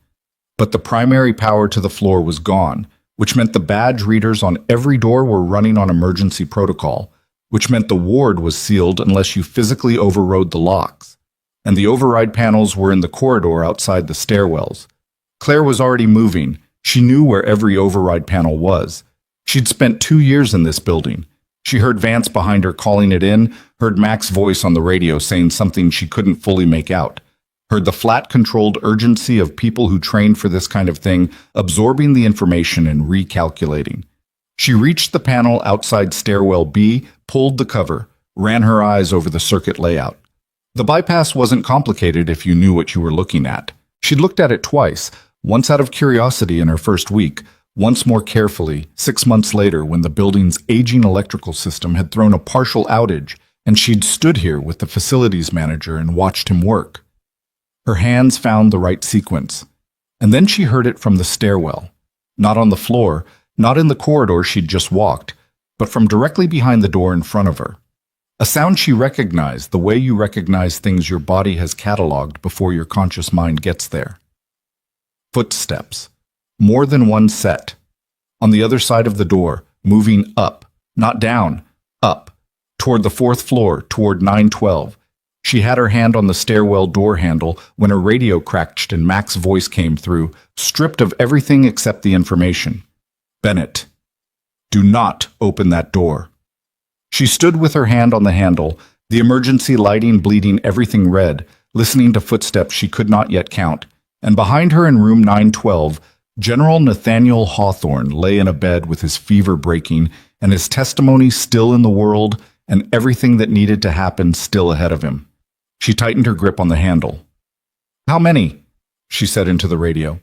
but the primary power to the floor was gone, which meant the badge readers on every door were running on emergency protocol, which meant the ward was sealed unless you physically overrode the locks, and the override panels were in the corridor outside the stairwells. Claire was already moving. She knew where every override panel was. She'd spent 2 years in this building. She heard Vance behind her calling it in, heard Mac's voice on the radio saying something she couldn't fully make out, heard the flat, controlled urgency of people who trained for this kind of thing, absorbing the information and recalculating. She reached the panel outside stairwell B, pulled the cover, ran her eyes over the circuit layout. The bypass wasn't complicated if you knew what you were looking at. She'd looked at it twice, once out of curiosity in her first week, once more carefully 6 months later when the building's aging electrical system had thrown a partial outage and she'd stood here with the facilities manager and watched him work. Her hands found the right sequence, and then she heard it from the stairwell. Not on the floor, not in the corridor she'd just walked, but from directly behind the door in front of her. A sound she recognized the way you recognize things your body has cataloged before your conscious mind gets there. Footsteps. More than one set. On the other side of the door, moving up, not down, up, toward the 4th floor, toward 912. She had her hand on the stairwell door handle when a radio cracked and Mac's voice came through, stripped of everything except the information. "Bennett, do not open that door." She stood with her hand on the handle, the emergency lighting bleeding everything red, listening to footsteps she could not yet count, and behind her in room 912, General Nathaniel Hawthorne lay in a bed with his fever breaking and his testimony still in the world and everything that needed to happen still ahead of him. She tightened her grip on the handle. "How many?" she said into the radio.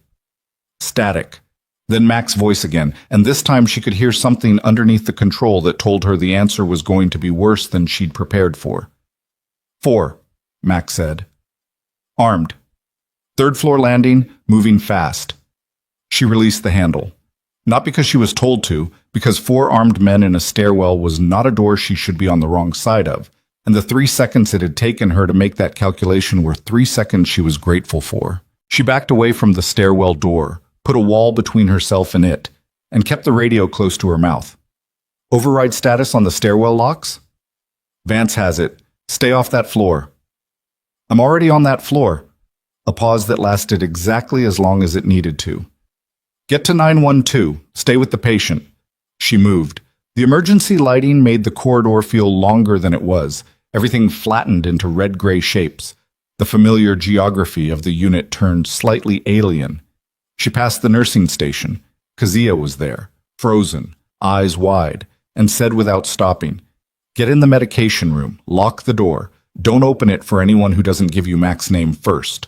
Static. Then Mac's voice again, and this time she could hear something underneath the control that told her the answer was going to be worse than she'd prepared for. 4, Mac said. "Armed. 3rd floor landing, moving fast." She released the handle. Not because she was told to, because 4 armed men in a stairwell was not a door she should be on the wrong side of, and the 3 seconds it had taken her to make that calculation were 3 seconds she was grateful for. She backed away from the stairwell door, put a wall between herself and it, and kept the radio close to her mouth. "Override status on the stairwell locks?" "Vance has it. Stay off that floor." "I'm already on that floor." A pause that lasted exactly as long as it needed to. "Get to 912. Stay with the patient." She moved. The emergency lighting made the corridor feel longer than it was. Everything flattened into red-gray shapes. The familiar geography of the unit turned slightly alien. She passed the nursing station. Kazia was there, frozen, eyes wide, and said without stopping, "Get in the medication room. Lock the door. Don't open it for anyone who doesn't give you Mac's name first."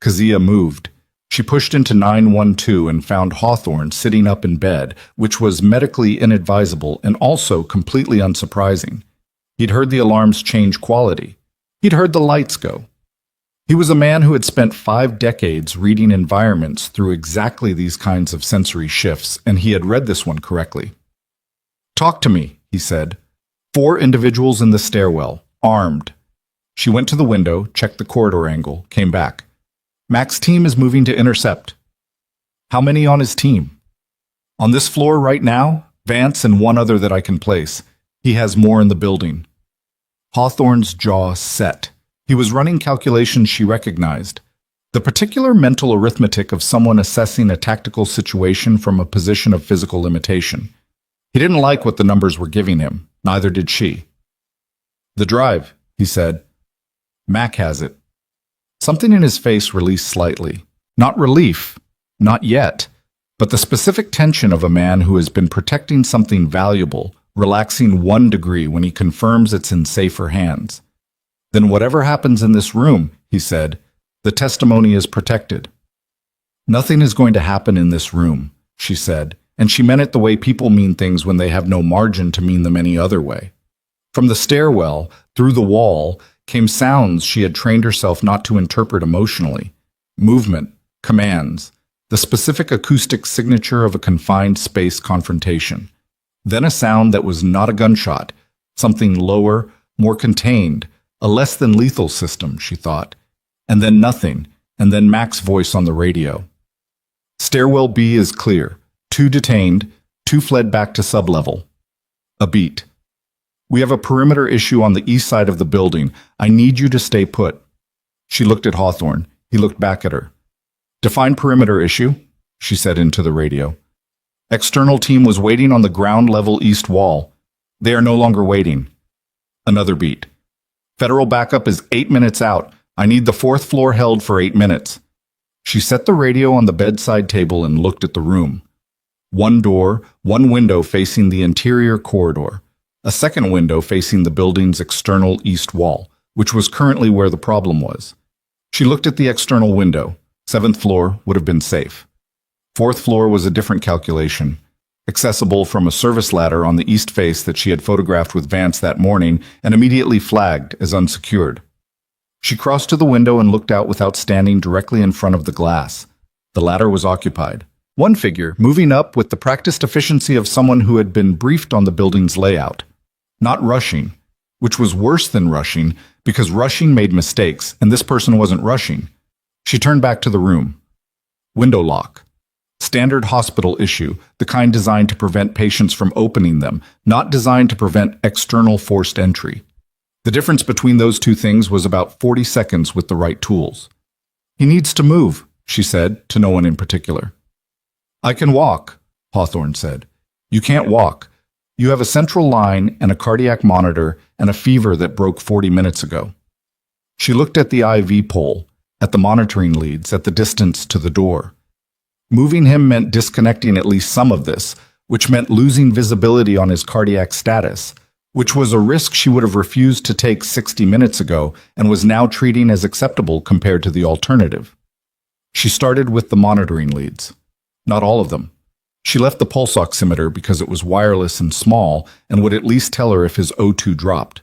Kezia moved. She pushed into 912 and found Hawthorne sitting up in bed, which was medically inadvisable and also completely unsurprising. He'd heard the alarms change quality. He'd heard the lights go. He was a man who had spent 5 decades reading environments through exactly these kinds of sensory shifts, and he had read this one correctly. "Talk to me," he said. 4 individuals in the stairwell, armed. She went to the window, checked the corridor angle, came back. "Mac's team is moving to intercept." "How many on his team?" "On this floor right now, Vance and 1 other that I can place. He has more in the building." Hawthorne's jaw set. He was running calculations she recognized. The particular mental arithmetic of someone assessing a tactical situation from a position of physical limitation. He didn't like what the numbers were giving him. Neither did she. "The drive," he said. "Mac has it." Something in his face released slightly. Not relief, not yet, but the specific tension of a man who has been protecting something valuable, relaxing 1 degree when he confirms it's in safer hands. "Then whatever happens in this room," he said, "the testimony is protected." "Nothing is going to happen in this room," she said, and she meant it the way people mean things when they have no margin to mean them any other way. From the stairwell, through the wall, came sounds she had trained herself not to interpret emotionally. Movement, commands, the specific acoustic signature of a confined space confrontation. Then a sound that was not a gunshot, something lower, more contained, a less than lethal system, she thought. And then nothing, and then Mac's voice on the radio. "Stairwell B is clear. 2 detained, 2 fled back to sublevel." A beat. "We have a perimeter issue on the east side of the building. I need you to stay put." She looked at Hawthorne. He looked back at her. "Define perimeter issue," she said into the radio. "External team was waiting on the ground level east wall. They are no longer waiting." Another beat. "Federal backup is 8 minutes out. I need the 4th floor held for 8 minutes." She set the radio on the bedside table and looked at the room. 1 door, 1 window facing the interior corridor. A second window facing the building's external east wall, which was currently where the problem was. She looked at the external window. 7th floor would have been safe. 4th floor was a different calculation, accessible from a service ladder on the east face that she had photographed with Vance that morning and immediately flagged as unsecured. She crossed to the window and looked out without standing directly in front of the glass. The ladder was occupied. 1 figure, moving up with the practiced efficiency of someone who had been briefed on the building's layout. Not rushing, which was worse than rushing because rushing made mistakes, and this person wasn't rushing. She turned back to the room. Window lock. Standard hospital issue, the kind designed to prevent patients from opening them, not designed to prevent external forced entry. The difference between those 2 things was about 40 seconds with the right tools. "He needs to move," she said, to no one in particular. "I can walk," Hawthorne said. "You can't walk. You have a central line and a cardiac monitor and a fever that broke 40 minutes ago." She looked at the IV pole, at the monitoring leads, at the distance to the door. Moving him meant disconnecting at least some of this, which meant losing visibility on his cardiac status, which was a risk she would have refused to take 60 minutes ago and was now treating as acceptable compared to the alternative. She started with the monitoring leads. Not all of them. She left the pulse oximeter because it was wireless and small and would at least tell her if his O2 dropped.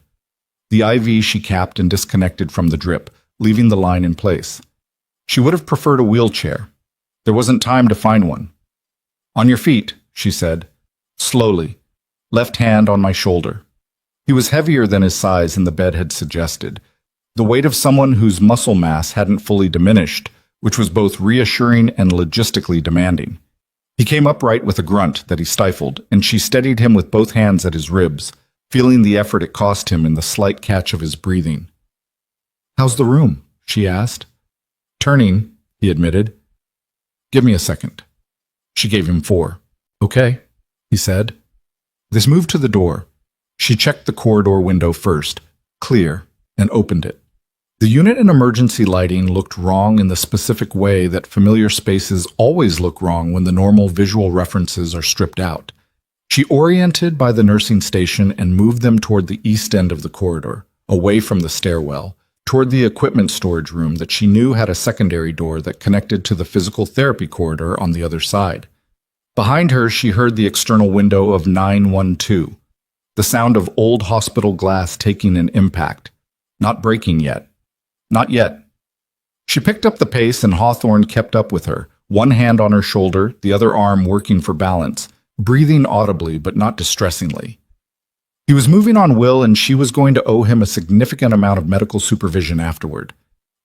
The IV she capped and disconnected from the drip, leaving the line in place. She would have preferred a wheelchair. There wasn't time to find one. "On your feet," she said. Slowly. Left hand on my shoulder. He was heavier than his size and the bed had suggested. The weight of someone whose muscle mass hadn't fully diminished, which was both reassuring and logistically demanding. He came upright with a grunt that he stifled, and she steadied him with both hands at his ribs, feeling the effort it cost him in the slight catch of his breathing. "How's the room?" she asked. "Turning," he admitted. "Give me a second." She gave him 4. "Okay," he said. This moved to the door. She checked the corridor window first, clear, and opened it. The unit and emergency lighting looked wrong in the specific way that familiar spaces always look wrong when the normal visual references are stripped out. She oriented by the nursing station and moved them toward the east end of the corridor, away from the stairwell, toward the equipment storage room that she knew had a secondary door that connected to the physical therapy corridor on the other side. Behind her, she heard the external window of 912, the sound of old hospital glass taking an impact, not breaking yet. Not yet. She picked up the pace and Hawthorne kept up with her, one hand on her shoulder, the other arm working for balance, breathing audibly but not distressingly. He was moving on Will and she was going to owe him a significant amount of medical supervision afterward.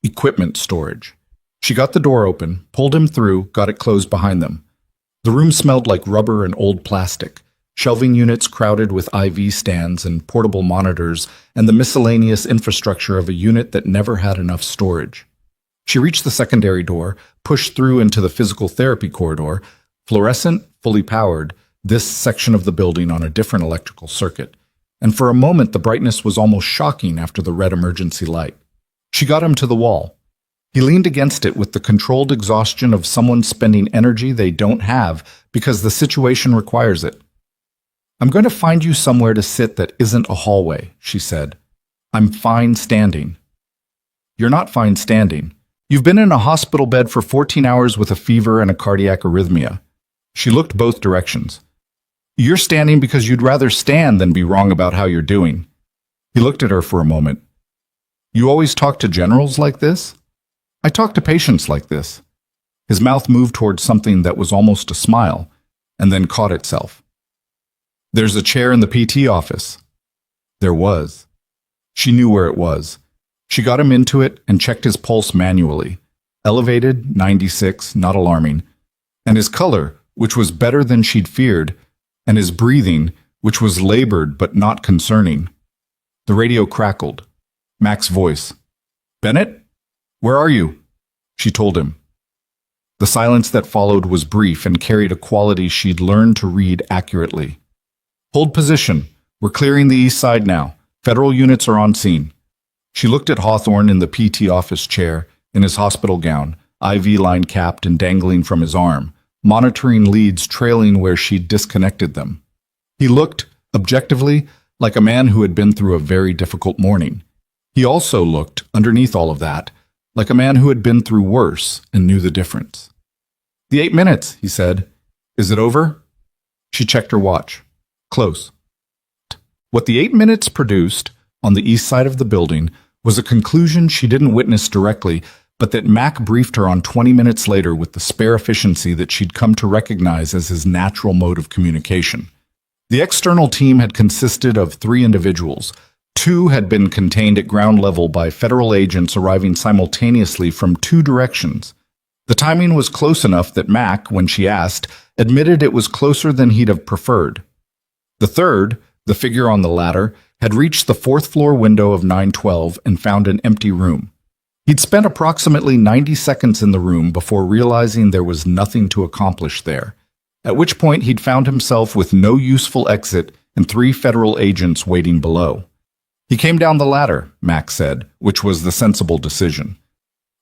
Equipment storage. She got the door open, pulled him through, got it closed behind them. The room smelled like rubber and old plastic, shelving units crowded with IV stands and portable monitors and the miscellaneous infrastructure of a unit that never had enough storage. She reached the secondary door, pushed through into the physical therapy corridor, fluorescent, fully powered, this section of the building on a different electrical circuit. And for a moment the brightness was almost shocking after the red emergency light. She got him to the wall. He leaned against it with the controlled exhaustion of someone spending energy they don't have because the situation requires it. "I'm going to find you somewhere to sit that isn't a hallway," she said. "I'm fine standing." "You're not fine standing. You've been in a hospital bed for 14 hours with a fever and a cardiac arrhythmia." She looked both directions. "You're standing because you'd rather stand than be wrong about how you're doing." He looked at her for a moment. "You always talk to generals like this?" "I talk to patients like this." His mouth moved towards something that was almost a smile, and then caught itself. "There's a chair in the PT office." There was. She knew where it was. She got him into it and checked his pulse manually. Elevated, 96, not alarming. And his color, which was better than she'd feared, and his breathing, which was labored but not concerning. The radio crackled. Mac's voice. "Bennett? Where are you?" She told him. The silence that followed was brief and carried a quality she'd learned to read accurately. "Hold position. We're clearing the east side now. Federal units are on scene." She looked at Hawthorne in the PT office chair, in his hospital gown, IV line capped and dangling from his arm, monitoring leads trailing where she'd disconnected them. He looked, objectively, like a man who had been through a very difficult morning. He also looked, underneath all of that, like a man who had been through worse and knew the difference. "The 8 minutes," he said. "Is it over?" She checked her watch. Close. What the 8 minutes produced, on the east side of the building, was a conclusion she didn't witness directly, but that Mac briefed her on 20 minutes later with the spare efficiency that she'd come to recognize as his natural mode of communication. The external team had consisted of 3 individuals. 2 had been contained at ground level by federal agents arriving simultaneously from 2 directions. The timing was close enough that Mac, when she asked, admitted it was closer than he'd have preferred. The third, the figure on the ladder, had reached the 4th floor window of 912 and found an empty room. He'd spent approximately 90 seconds in the room before realizing there was nothing to accomplish there, at which point he'd found himself with no useful exit and 3 federal agents waiting below. He came down the ladder, Mac said, which was the sensible decision.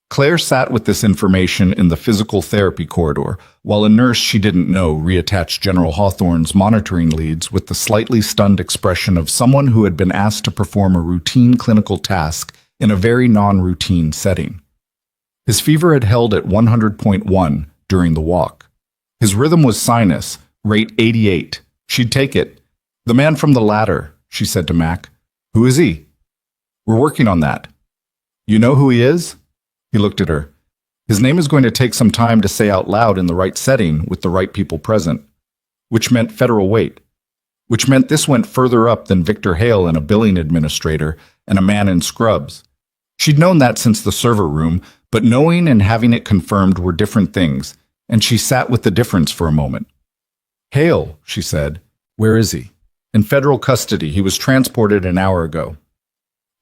Claire sat with this information in the physical therapy corridor, while a nurse she didn't know reattached General Hawthorne's monitoring leads with the slightly stunned expression of someone who had been asked to perform a routine clinical task in a very non-routine setting. His fever had held at 100.1 during the walk. His rhythm was sinus, rate 88. She'd take it. "The man from the ladder," she said to Mac. "Who is he?" "We're working on that." "You know who he is?" He looked at her. "His name is going to take some time to say out loud in the right setting with the right people present." Which meant federal weight. Which meant this went further up than Victor Hale and a billing administrator and a man in scrubs. She'd known that since the server room, but knowing and having it confirmed were different things, and she sat with the difference for a moment. "Hale," she said. "Where is he?" "In federal custody. He was transported an hour ago."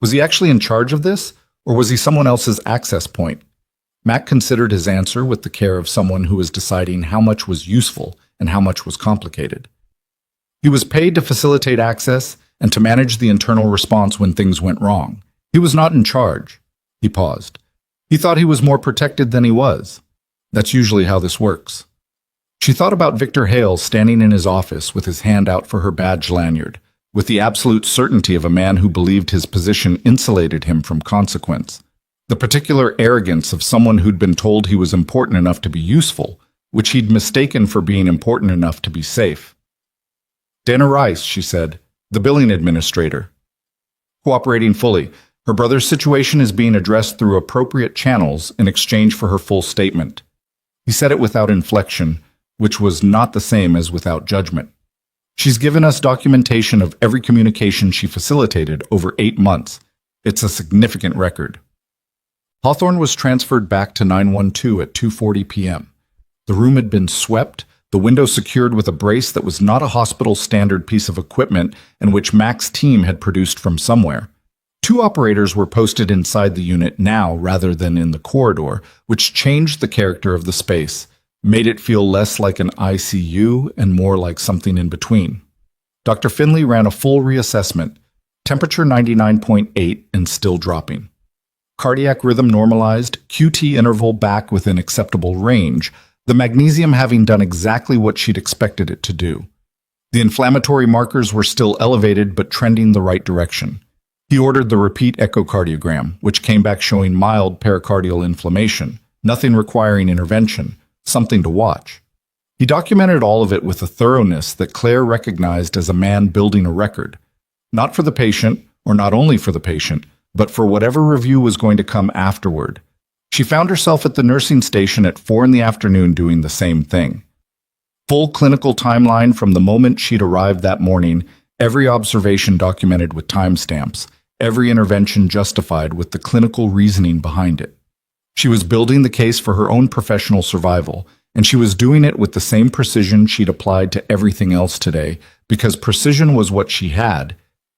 Was he actually in charge of this, or was he someone else's access point? Mac considered his answer with the care of someone who was deciding how much was useful and how much was complicated. He was paid to facilitate access and to manage the internal response when things went wrong. He was not in charge. He paused. He thought he was more protected than he was. That's usually how this works. She thought about Victor Hale standing in his office with his hand out for her badge lanyard, with the absolute certainty of a man who believed his position insulated him from consequence. The particular arrogance of someone who'd been told he was important enough to be useful, which he'd mistaken for being important enough to be safe. "Dana Rice," she said, "the billing administrator." Cooperating fully, her brother's situation is being addressed through appropriate channels in exchange for her full statement. He said it without inflection, which was not the same as without judgment. "She's given us documentation of every communication she facilitated over 8 months. It's a significant record." Hawthorne was transferred back to 912 at 2:40 p.m. The room had been swept, the window secured with a brace that was not a hospital-standard piece of equipment and which Mac's team had produced from somewhere. 2 operators were posted inside the unit now rather than in the corridor, which changed the character of the space, made it feel less like an ICU and more like something in between. Dr. Finley ran a full reassessment, temperature 99.8 and still dropping. Cardiac rhythm normalized, QT interval back within acceptable range, the magnesium having done exactly what she'd expected it to do. The inflammatory markers were still elevated but trending the right direction. He ordered the repeat echocardiogram, which came back showing mild pericardial inflammation, nothing requiring intervention, something to watch. He documented all of it with a thoroughness that Claire recognized as a man building a record, not for the patient, or not only for the patient, but for whatever review was going to come afterward. She found herself at the nursing station at 4 in the afternoon doing the same thing. Full clinical timeline from the moment she'd arrived that morning, every observation documented with timestamps, every intervention justified with the clinical reasoning behind it. She was building the case for her own professional survival, and she was doing it with the same precision she'd applied to everything else today, because precision was what she had,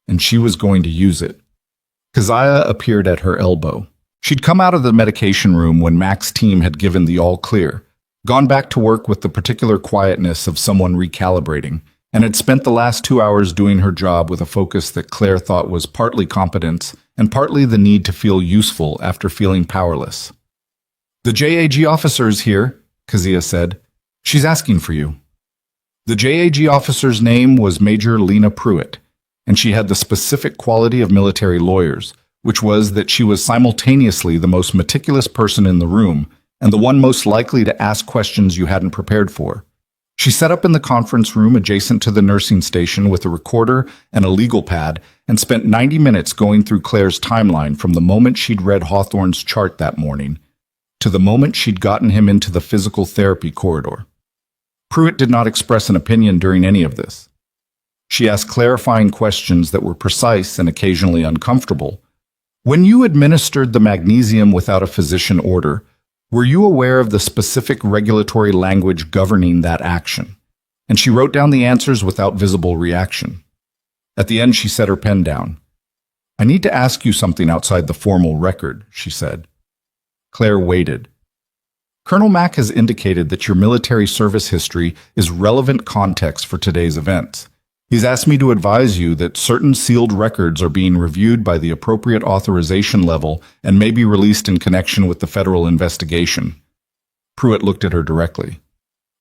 and she was going to use it. Keziah appeared at her elbow. She'd come out of the medication room when Mac's team had given the all-clear, gone back to work with the particular quietness of someone recalibrating, and had spent the last 2 hours doing her job with a focus that Claire thought was partly competence and partly the need to feel useful after feeling powerless. "The JAG officer is here," Keziah said. "She's asking for you." The JAG officer's name was Major Lena Pruitt, and she had the specific quality of military lawyers, which was that she was simultaneously the most meticulous person in the room and the one most likely to ask questions you hadn't prepared for. She set up in the conference room adjacent to the nursing station with a recorder and a legal pad and spent 90 minutes going through Claire's timeline from the moment she'd read Hawthorne's chart that morning to the moment she'd gotten him into the physical therapy corridor. Pruitt did not express an opinion during any of this. She asked clarifying questions that were precise and occasionally uncomfortable. "When you administered the magnesium without a physician order, were you aware of the specific regulatory language governing that action?" And she wrote down the answers without visible reaction. At the end, she set her pen down. "I need to ask you something outside the formal record," she said. Claire waited. "Colonel Mack has indicated that your military service history is relevant context for today's events. He's asked me to advise you that certain sealed records are being reviewed by the appropriate authorization level and may be released in connection with the federal investigation." Pruitt looked at her directly.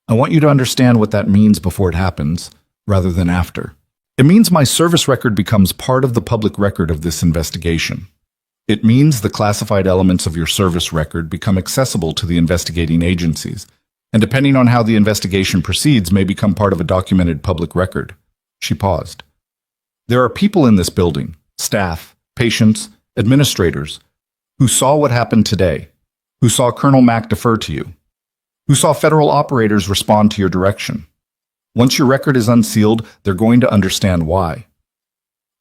"I want you to understand what that means before it happens, rather than after. It means my service record becomes part of the public record of this investigation. It means the classified elements of your service record become accessible to the investigating agencies, and depending on how the investigation proceeds, may become part of a documented public record." She paused. "There are people in this building, staff, patients, administrators, who saw what happened today, who saw Colonel Mack defer to you, who saw federal operators respond to your direction. Once your record is unsealed, they're going to understand why."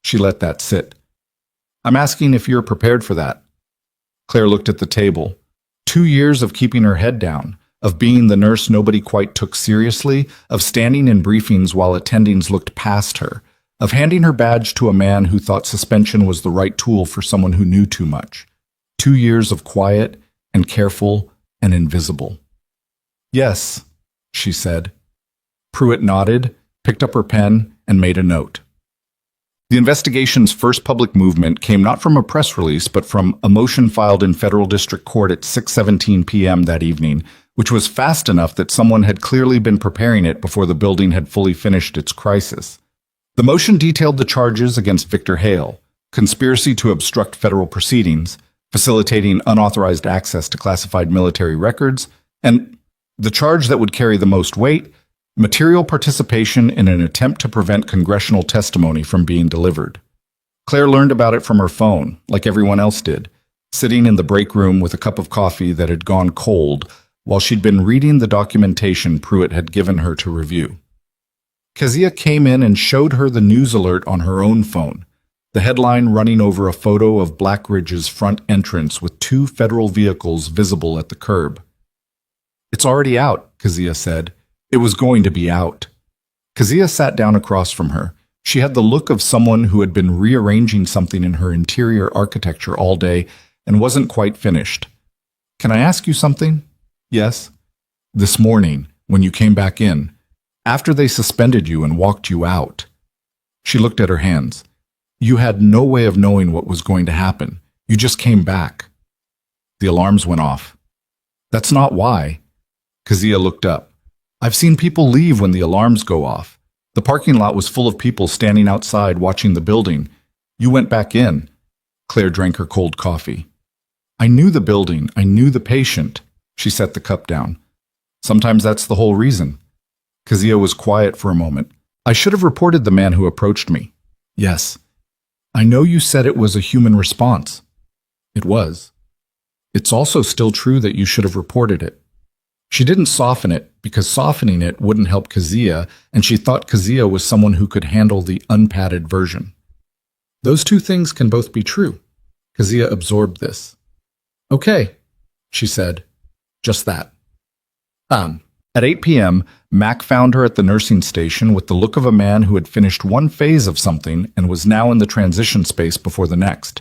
She let that sit. "I'm asking if you're prepared for that." Claire looked at the table. 2 years of keeping her head down, of being the nurse nobody quite took seriously, of standing in briefings while attendings looked past her, of handing her badge to a man who thought suspension was the right tool for someone who knew too much. 2 years of quiet and careful and invisible. "Yes," she said. Pruitt nodded, picked up her pen, and made a note. The investigation's first public movement came not from a press release, but from a motion filed in federal district court at 6:17 p.m. that evening, which was fast enough that someone had clearly been preparing it before the building had fully finished its crisis. The motion detailed the charges against Victor Hale: conspiracy to obstruct federal proceedings, facilitating unauthorized access to classified military records, and the charge that would carry the most weight, material participation in an attempt to prevent congressional testimony from being delivered. Claire learned about it from her phone, like everyone else did, sitting in the break room with a cup of coffee that had gone cold while she'd been reading the documentation Pruitt had given her to review. Kezia came in and showed her the news alert on her own phone, the headline running over a photo of Black Ridge's front entrance with 2 federal vehicles visible at the curb. "It's already out," Kezia said. It was going to be out. Kezia sat down across from her. She had the look of someone who had been rearranging something in her interior architecture all day and wasn't quite finished. "Can I ask you something?" "Yes." "This morning, when you came back in, after they suspended you and walked you out." She looked at her hands. "You had no way of knowing what was going to happen. You just came back." The alarms went off. "That's not why." Kezia looked up. "I've seen people leave when the alarms go off. The parking lot was full of people standing outside watching the building. You went back in." Claire drank her cold coffee. "I knew the building. I knew the patient." She set the cup down. "Sometimes that's the whole reason." Kezia was quiet for a moment. "I should have reported the man who approached me." "Yes. I know you said it was a human response." "It was. It's also still true that you should have reported it." She didn't soften it because softening it wouldn't help Kezia, and she thought Kezia was someone who could handle the unpadded version. Those two things can both be true. Kezia absorbed this. "Okay," she said. Just that. At 8 p.m., Mac found her at the nursing station with the look of a man who had finished one phase of something and was now in the transition space before the next.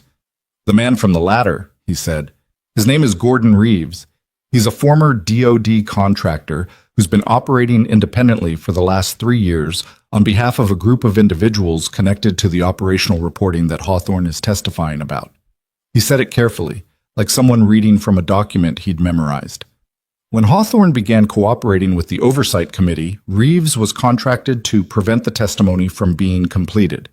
"The man from the ladder," he said. "His name is Gordon Reeves. He's a former DoD contractor who's been operating independently for the last 3 years on behalf of a group of individuals connected to the operational reporting that Hawthorne is testifying about." He said it carefully, like someone reading from a document he'd memorized. When Hawthorne began cooperating with the Oversight Committee, Reeves was contracted to prevent the testimony from being completed.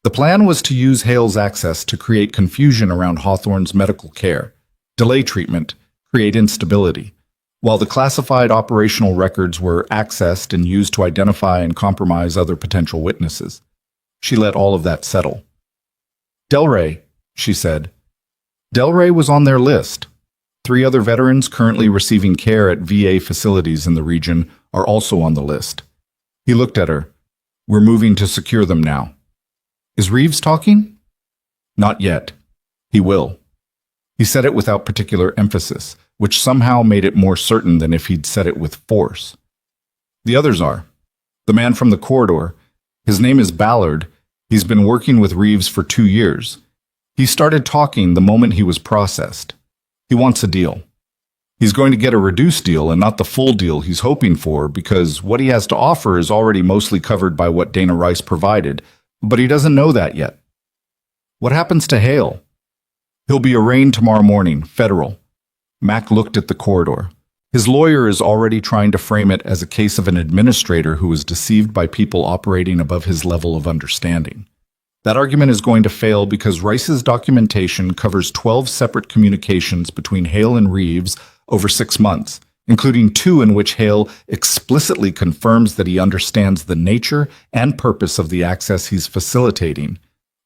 The plan was to use Hale's access to create confusion around Hawthorne's medical care, delay treatment, create instability, while the classified operational records were accessed and used to identify and compromise other potential witnesses. She let all of that settle. "Delray," she said. Delray was on their list. 3 other veterans currently receiving care at VA facilities in the region are also on the list. He looked at her. "We're moving to secure them now." "Is Reeves talking?" "Not yet. He will." He said it without particular emphasis, which somehow made it more certain than if he'd said it with force. "The others are. The man from the corridor. His name is Ballard. He's been working with Reeves for 2 years. He started talking the moment he was processed. He wants a deal. He's going to get a reduced deal and not the full deal he's hoping for because what he has to offer is already mostly covered by what Dana Rice provided, but he doesn't know that yet." "What happens to Hale?" "He'll be arraigned tomorrow morning, federal." Mac looked at the corridor. His lawyer is already trying to frame it as a case of an administrator who was deceived by people operating above his level of understanding. That argument is going to fail because Rice's documentation covers 12 separate communications between Hale and Reeves over 6 months, including 2 in which Hale explicitly confirms that he understands the nature and purpose of the access he's facilitating.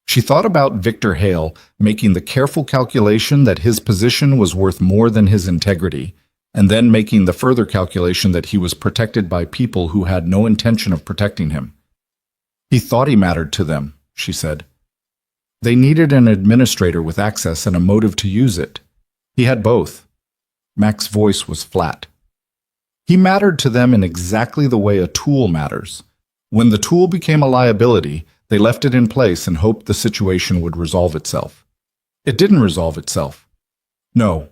She thought about Victor Hale making the careful calculation that his position was worth more than his integrity, and then making the further calculation that he was protected by people who had no intention of protecting him. "He thought he mattered to them," she said. "They needed an administrator with access and a motive to use it. He had both." Mac's voice was flat. "He mattered to them in exactly the way a tool matters. When the tool became a liability, they left it in place and hoped the situation would resolve itself. It didn't resolve itself." "No."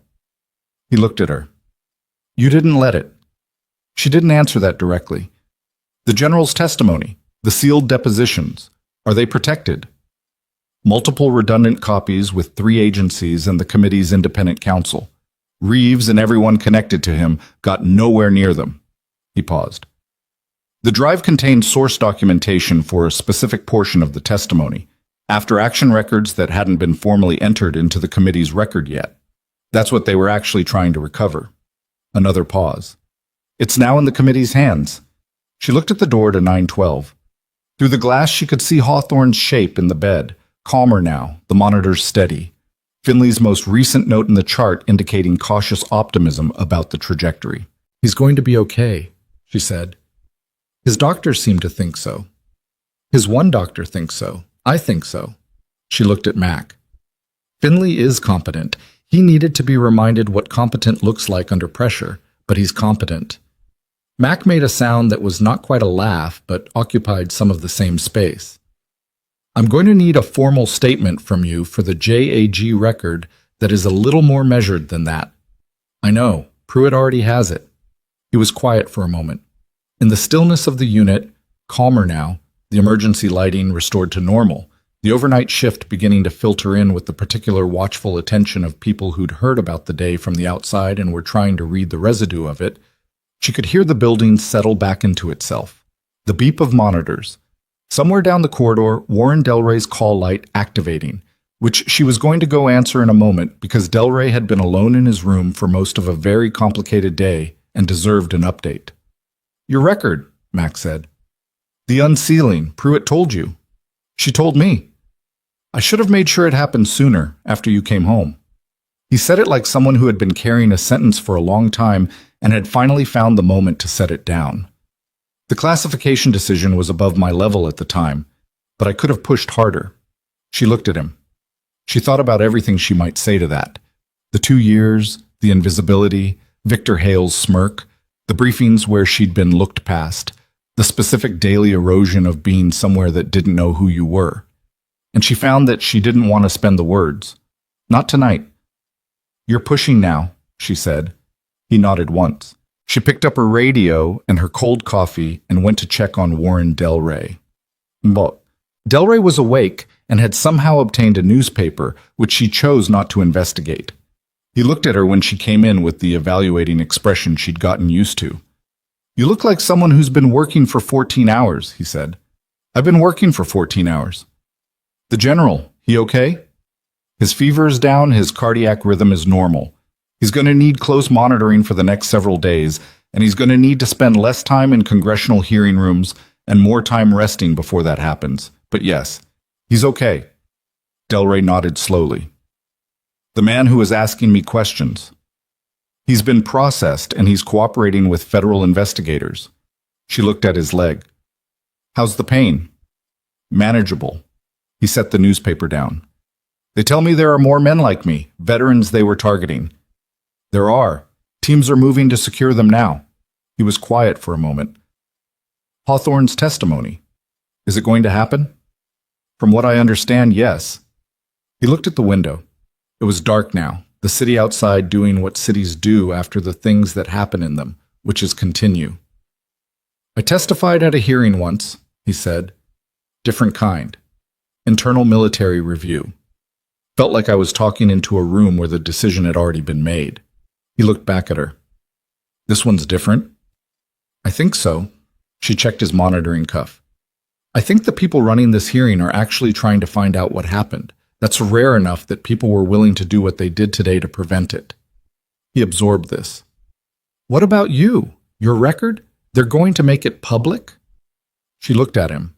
He looked at her. "You didn't let it." She didn't answer that directly. "The general's testimony, the sealed depositions, are they protected?" "Multiple redundant copies with 3 agencies and the committee's independent counsel. Reeves and everyone connected to him got nowhere near them." He paused. The drive contained source documentation for a specific portion of the testimony, after-action records that hadn't been formally entered into the committee's record yet. That's what they were actually trying to recover. Another pause. It's now in the committee's hands. She looked at the door to 912. Through the glass, she could see Hawthorne's shape in the bed, calmer now, the monitors steady. Finley's most recent note in the chart indicating cautious optimism about the trajectory. He's going to be okay, she said. His doctors seem to think so. His one doctor thinks so. I think so. She looked at Mac. Finley is competent. He needed to be reminded what competent looks like under pressure, but he's competent. Mac made a sound that was not quite a laugh, but occupied some of the same space. I'm going to need a formal statement from you for the JAG record that is a little more measured than that. I know, Pruitt already has it. He was quiet for a moment. In the stillness of the unit, calmer now, the emergency lighting restored to normal, the overnight shift beginning to filter in with the particular watchful attention of people who'd heard about the day from the outside and were trying to read the residue of it, she could hear the building settle back into itself. The beep of monitors. Somewhere down the corridor, Warren Delray's call light activating, which she was going to go answer in a moment because Delray had been alone in his room for most of a very complicated day and deserved an update. Your record, Max said. The unsealing, Pruitt told you. She told me. I should have made sure it happened sooner, after you came home. He said it like someone who had been carrying a sentence for a long time and had finally found the moment to set it down. The classification decision was above my level at the time, but I could have pushed harder. She looked at him. She thought about everything she might say to that. The 2 years, the invisibility, Victor Hale's smirk, the briefings where she'd been looked past, the specific daily erosion of being somewhere that didn't know who you were. And she found that she didn't want to spend the words. Not tonight. You're pushing now, she said. He nodded once. She picked up her radio and her cold coffee and went to check on Warren Delray. But Delray was awake and had somehow obtained a newspaper, which she chose not to investigate. He looked at her when she came in with the evaluating expression she'd gotten used to. You look like someone who's been working for 14 hours, he said. I've been working for 14 hours. The general, he okay? His fever is down, his cardiac rhythm is normal. He's going to need close monitoring for the next several days, and he's going to need to spend less time in congressional hearing rooms and more time resting before that happens. But yes, he's okay. Delray nodded slowly. The man who was asking me questions. He's been processed and he's cooperating with federal investigators. She looked at his leg. How's the pain? Manageable. He set the newspaper down. They tell me there are more men like me, veterans they were targeting. There are. Teams are moving to secure them now. He was quiet for a moment. Hawthorne's testimony. Is it going to happen? From what I understand, yes. He looked at the window. It was dark now, the city outside doing what cities do after the things that happen in them, which is continue. I testified at a hearing once, he said. Different kind. Internal military review. Felt like I was talking into a room where the decision had already been made. He looked back at her. This one's different? I think so. She checked his monitoring cuff. I think the people running this hearing are actually trying to find out what happened. That's rare enough that people were willing to do what they did today to prevent it. He absorbed this. What about you? Your record? They're going to make it public? She looked at him.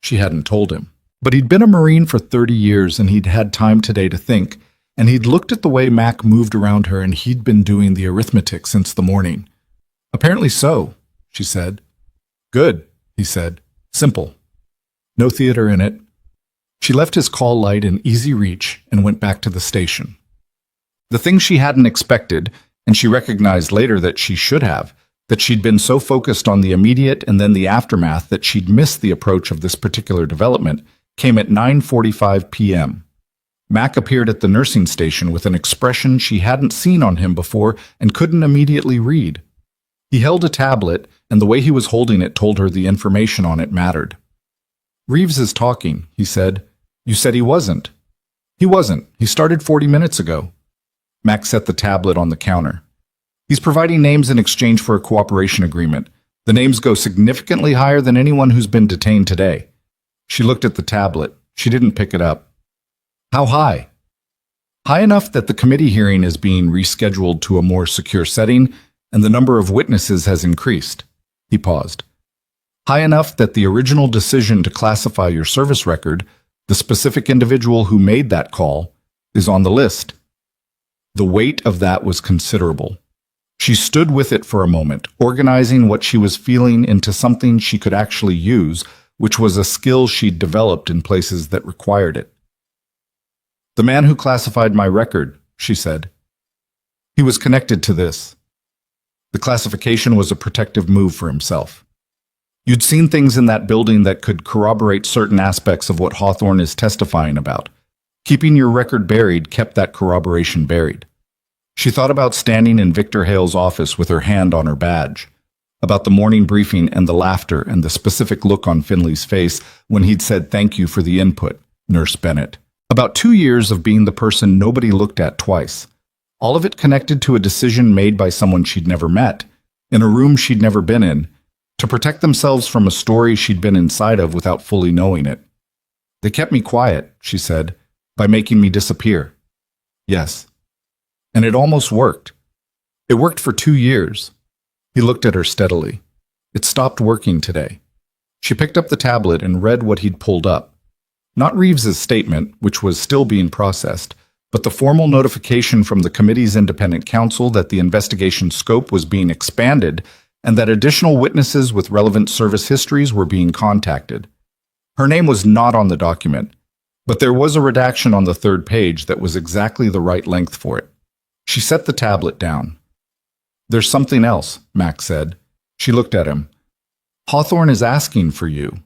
She hadn't told him. But he'd been a Marine for 30 years and he'd had time today to think, and he'd looked at the way Mac moved around her and he'd been doing the arithmetic since the morning. Apparently so, she said. Good, he said. Simple. No theater in it. She left his call light in easy reach and went back to the station. The thing she hadn't expected, and she recognized later that she should have, that she'd been so focused on the immediate and then the aftermath that she'd missed the approach of this particular development, came at 9:45 p.m. Mac appeared at the nursing station with an expression she hadn't seen on him before and couldn't immediately read. He held a tablet, and the way he was holding it told her the information on it mattered. Reeves is talking, he said. You said he wasn't. He wasn't. He started 40 minutes ago. Mac set the tablet on the counter. He's providing names in exchange for a cooperation agreement. The names go significantly higher than anyone who's been detained today. She looked at the tablet. She didn't pick it up. How high? High enough that the committee hearing is being rescheduled to a more secure setting and the number of witnesses has increased. He paused. High enough that the original decision to classify your service record, the specific individual who made that call, is on the list. The weight of that was considerable. She stood with it for a moment, organizing what she was feeling into something she could actually use, which was a skill she'd developed in places that required it. The man who classified my record, she said. He was connected to this. The classification was a protective move for himself. You'd seen things in that building that could corroborate certain aspects of what Hawthorne is testifying about. Keeping your record buried kept that corroboration buried. She thought about standing in Victor Hale's office with her hand on her badge, about the morning briefing and the laughter and the specific look on Finley's face when he'd said thank you for the input, Nurse Bennett. About 2 years of being the person nobody looked at twice. All of it connected to a decision made by someone she'd never met, in a room she'd never been in, to protect themselves from a story she'd been inside of without fully knowing it. They kept me quiet, she said, by making me disappear. Yes. And it almost worked. It worked for 2 years. He looked at her steadily. It stopped working today. She picked up the tablet and read what he'd pulled up. Not Reeves's statement, which was still being processed, but the formal notification from the committee's independent counsel that the investigation scope was being expanded and that additional witnesses with relevant service histories were being contacted. Her name was not on the document, but there was a redaction on the 3rd page that was exactly the right length for it. She set the tablet down. There's something else, Max said. She looked at him. Hawthorne is asking for you.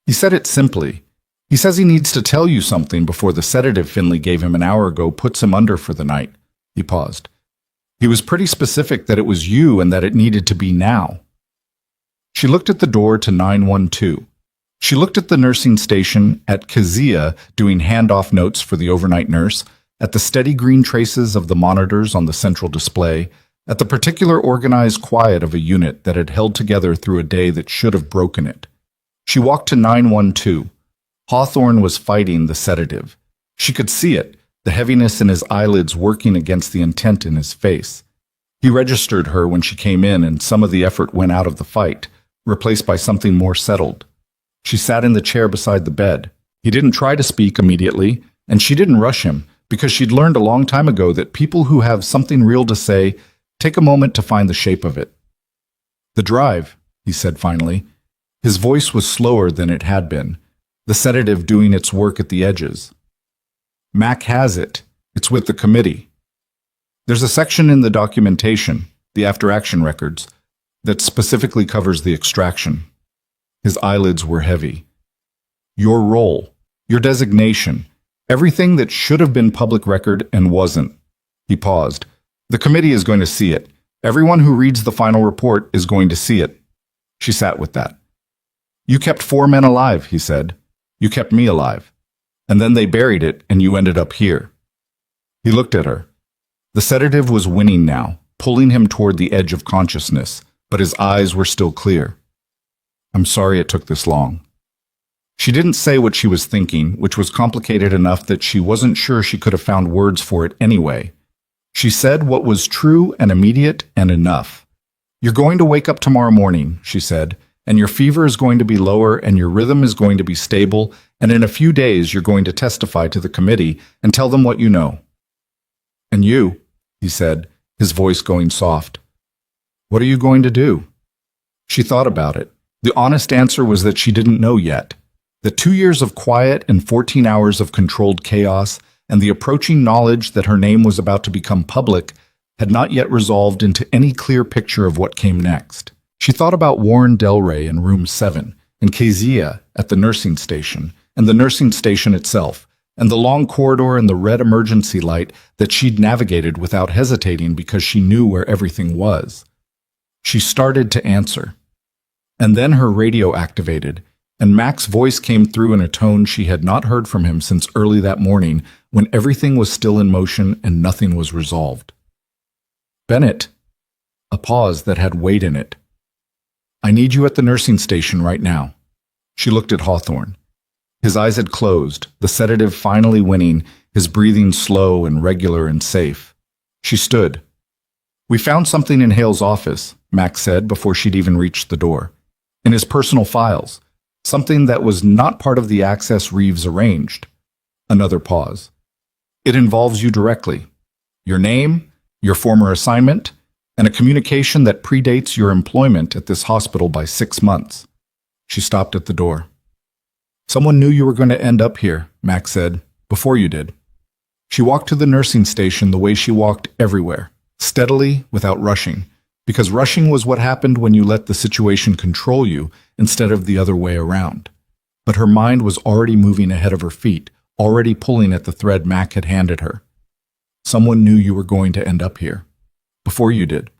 He said it simply. He says he needs to tell you something before the sedative Finley gave him an hour ago puts him under for the night. He paused. He was pretty specific that it was you and that it needed to be now. She looked at the door to 912. She looked at the nursing station, at Kezia doing handoff notes for the overnight nurse, at the steady green traces of the monitors on the central display, at the particular organized quiet of a unit that had held together through a day that should have broken it. She walked to 912. Hawthorne was fighting the sedative. She could see it, the heaviness in his eyelids working against the intent in his face. He registered her when she came in and some of the effort went out of the fight, replaced by something more settled. She sat in the chair beside the bed. He didn't try to speak immediately, and she didn't rush him, because she'd learned a long time ago that people who have something real to say take a moment to find the shape of it. The drive, he said finally. His voice was slower than it had been, the sedative doing its work at the edges. Mac has it. It's with the committee. There's a section in the documentation, the after-action records, that specifically covers the extraction. His eyelids were heavy. Your role, your designation, everything that should have been public record and wasn't. He paused. The committee is going to see it. Everyone who reads the final report is going to see it. She sat with that. You kept 4 men alive, he said. You kept me alive. And then they buried it, and you ended up here. He looked at her. The sedative was winning now, pulling him toward the edge of consciousness, but his eyes were still clear. I'm sorry it took this long. She didn't say what she was thinking, which was complicated enough that she wasn't sure she could have found words for it anyway. She said what was true and immediate and enough. You're going to wake up tomorrow morning, she said, and your fever is going to be lower and your rhythm is going to be stable, and in a few days you're going to testify to the committee and tell them what you know. And you, he said, his voice going soft. What are you going to do? She thought about it. The honest answer was that she didn't know yet. The 2 years of quiet and 14 hours of controlled chaos and the approaching knowledge that her name was about to become public had not yet resolved into any clear picture of what came next. She thought about Warren Delray in room 7, and Kezia at the nursing station, and the nursing station itself, and the long corridor and the red emergency light that she'd navigated without hesitating because she knew where everything was. She started to answer. And then her radio activated, and Mac's voice came through in a tone she had not heard from him since early that morning when everything was still in motion and nothing was resolved. Bennett. A pause that had weight in it. I need you at the nursing station right now. She looked at Hawthorne. His eyes had closed, the sedative finally winning, his breathing slow and regular and safe. She stood. We found something in Hale's office, Max said before she'd even reached the door. In his personal files. Something that was not part of the access Reeves arranged. Another pause. It involves you directly. Your name, your former assignment, and a communication that predates your employment at this hospital by 6 months. She stopped at the door. Someone knew you were going to end up here, Max said, before you did. She walked to the nursing station the way she walked everywhere, steadily, without rushing, because rushing was what happened when you let the situation control you instead of the other way around. But her mind was already moving ahead of her feet, already pulling at the thread Mac had handed her. Someone knew you were going to end up here, before you did.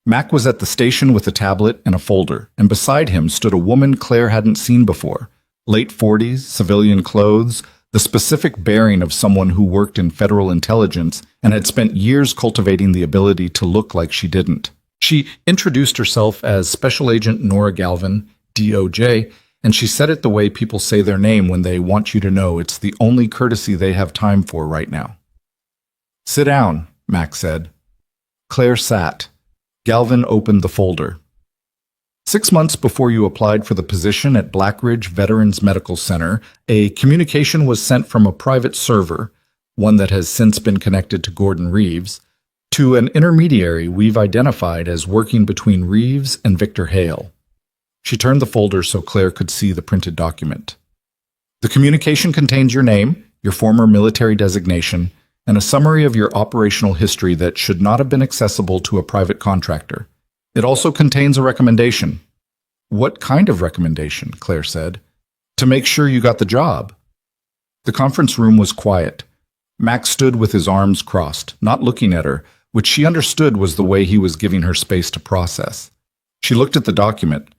Mac was at the station with a tablet and a folder, and beside him stood a woman Claire hadn't seen before, late 40s, civilian clothes, the specific bearing of someone who worked in federal intelligence and had spent years cultivating the ability to look like she didn't. She introduced herself as Special Agent Nora Galvin, DOJ, and she said it the way people say their name when they want you to know it's the only courtesy they have time for right now. Sit down, Max said. Claire sat. Galvin opened the folder. 6 months before you applied for the position at Blackridge Veterans Medical Center, a communication was sent from a private server, one that has since been connected to Gordon Reeves, to an intermediary we've identified as working between Reeves and Victor Hale. She turned the folder so Claire could see the printed document. The communication contains your name, your former military designation, and a summary of your operational history that should not have been accessible to a private contractor. It also contains a recommendation. What kind of recommendation? Claire said. To make sure you got the job. The conference room was quiet. Max stood with his arms crossed, not looking at her, which she understood was the way he was giving her space to process. She looked at the document.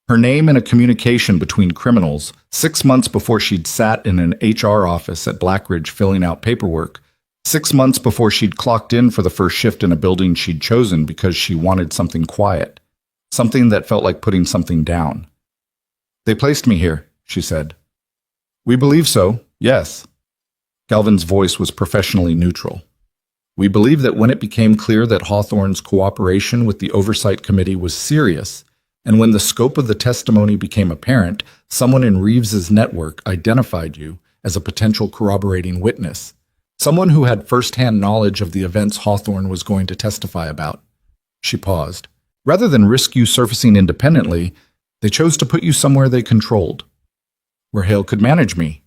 Her name in a communication between criminals, 6 months before she'd sat in an HR office at Blackridge filling out paperwork, 6 months before she'd clocked in for the first shift in a building she'd chosen because she wanted something quiet, something that felt like putting something down. They placed me here, she said. We believe so, yes. Galvin's voice was professionally neutral. We believe that when it became clear that Hawthorne's cooperation with the Oversight Committee was serious, and when the scope of the testimony became apparent, someone in Reeves's network identified you as a potential corroborating witness, someone who had first-hand knowledge of the events Hawthorne was going to testify about. She paused. Rather than risk you surfacing independently, they chose to put you somewhere they controlled, where Hale could manage me,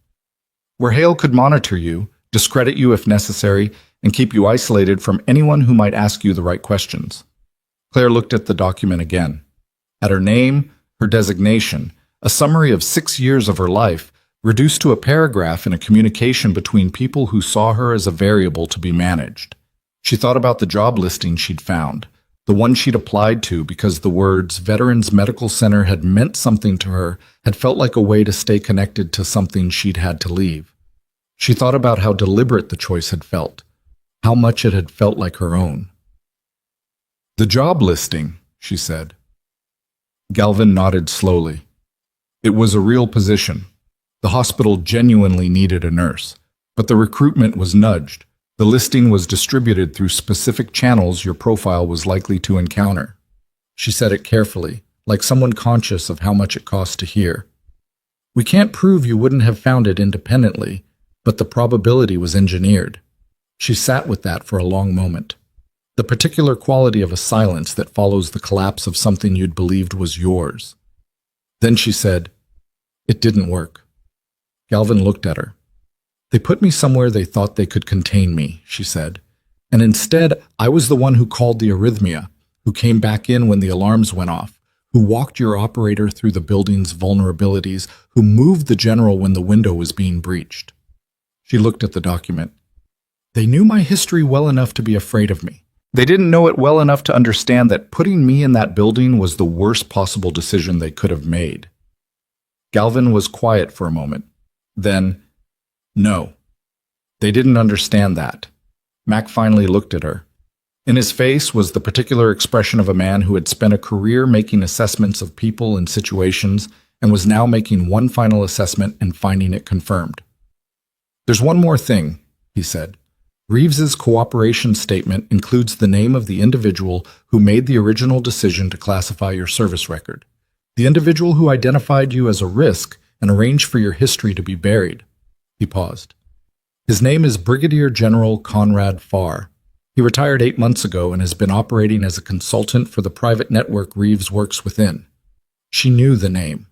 where Hale could monitor you, discredit you if necessary, and keep you isolated from anyone who might ask you the right questions. Claire looked at the document again. At her name, her designation, a summary of 6 years of her life, reduced to a paragraph in a communication between people who saw her as a variable to be managed. She thought about the job listing she'd found, the one she'd applied to because the words Veterans Medical Center had meant something to her, had felt like a way to stay connected to something she'd had to leave. She thought about how deliberate the choice had felt, how much it had felt like her own. The job listing, she said. Galvin nodded slowly. It was a real position. The hospital genuinely needed a nurse, but the recruitment was nudged. The listing was distributed through specific channels your profile was likely to encounter. She said it carefully, like someone conscious of how much it cost to hear. We can't prove you wouldn't have found it independently, but the probability was engineered. She sat with that for a long moment. The particular quality of a silence that follows the collapse of something you'd believed was yours. Then she said, It didn't work. Galvin looked at her. They put me somewhere they thought they could contain me, she said. And instead, I was the one who called the arrhythmia, who came back in when the alarms went off, who walked your operator through the building's vulnerabilities, who moved the general when the window was being breached. She looked at the document. They knew my history well enough to be afraid of me. They didn't know it well enough to understand that putting me in that building was the worst possible decision they could have made. Galvin was quiet for a moment. Then, no. They didn't understand that. Mac finally looked at her. In his face was the particular expression of a man who had spent a career making assessments of people and situations and was now making one final assessment and finding it confirmed. "There's one more thing," he said. "Reeves's cooperation statement includes the name of the individual who made the original decision to classify your service record, the individual who identified you as a risk and arranged for your history to be buried." He paused. "His name is Brigadier General Conrad Farr. He retired 8 months ago and has been operating as a consultant for the private network Reeves works within." She knew the name.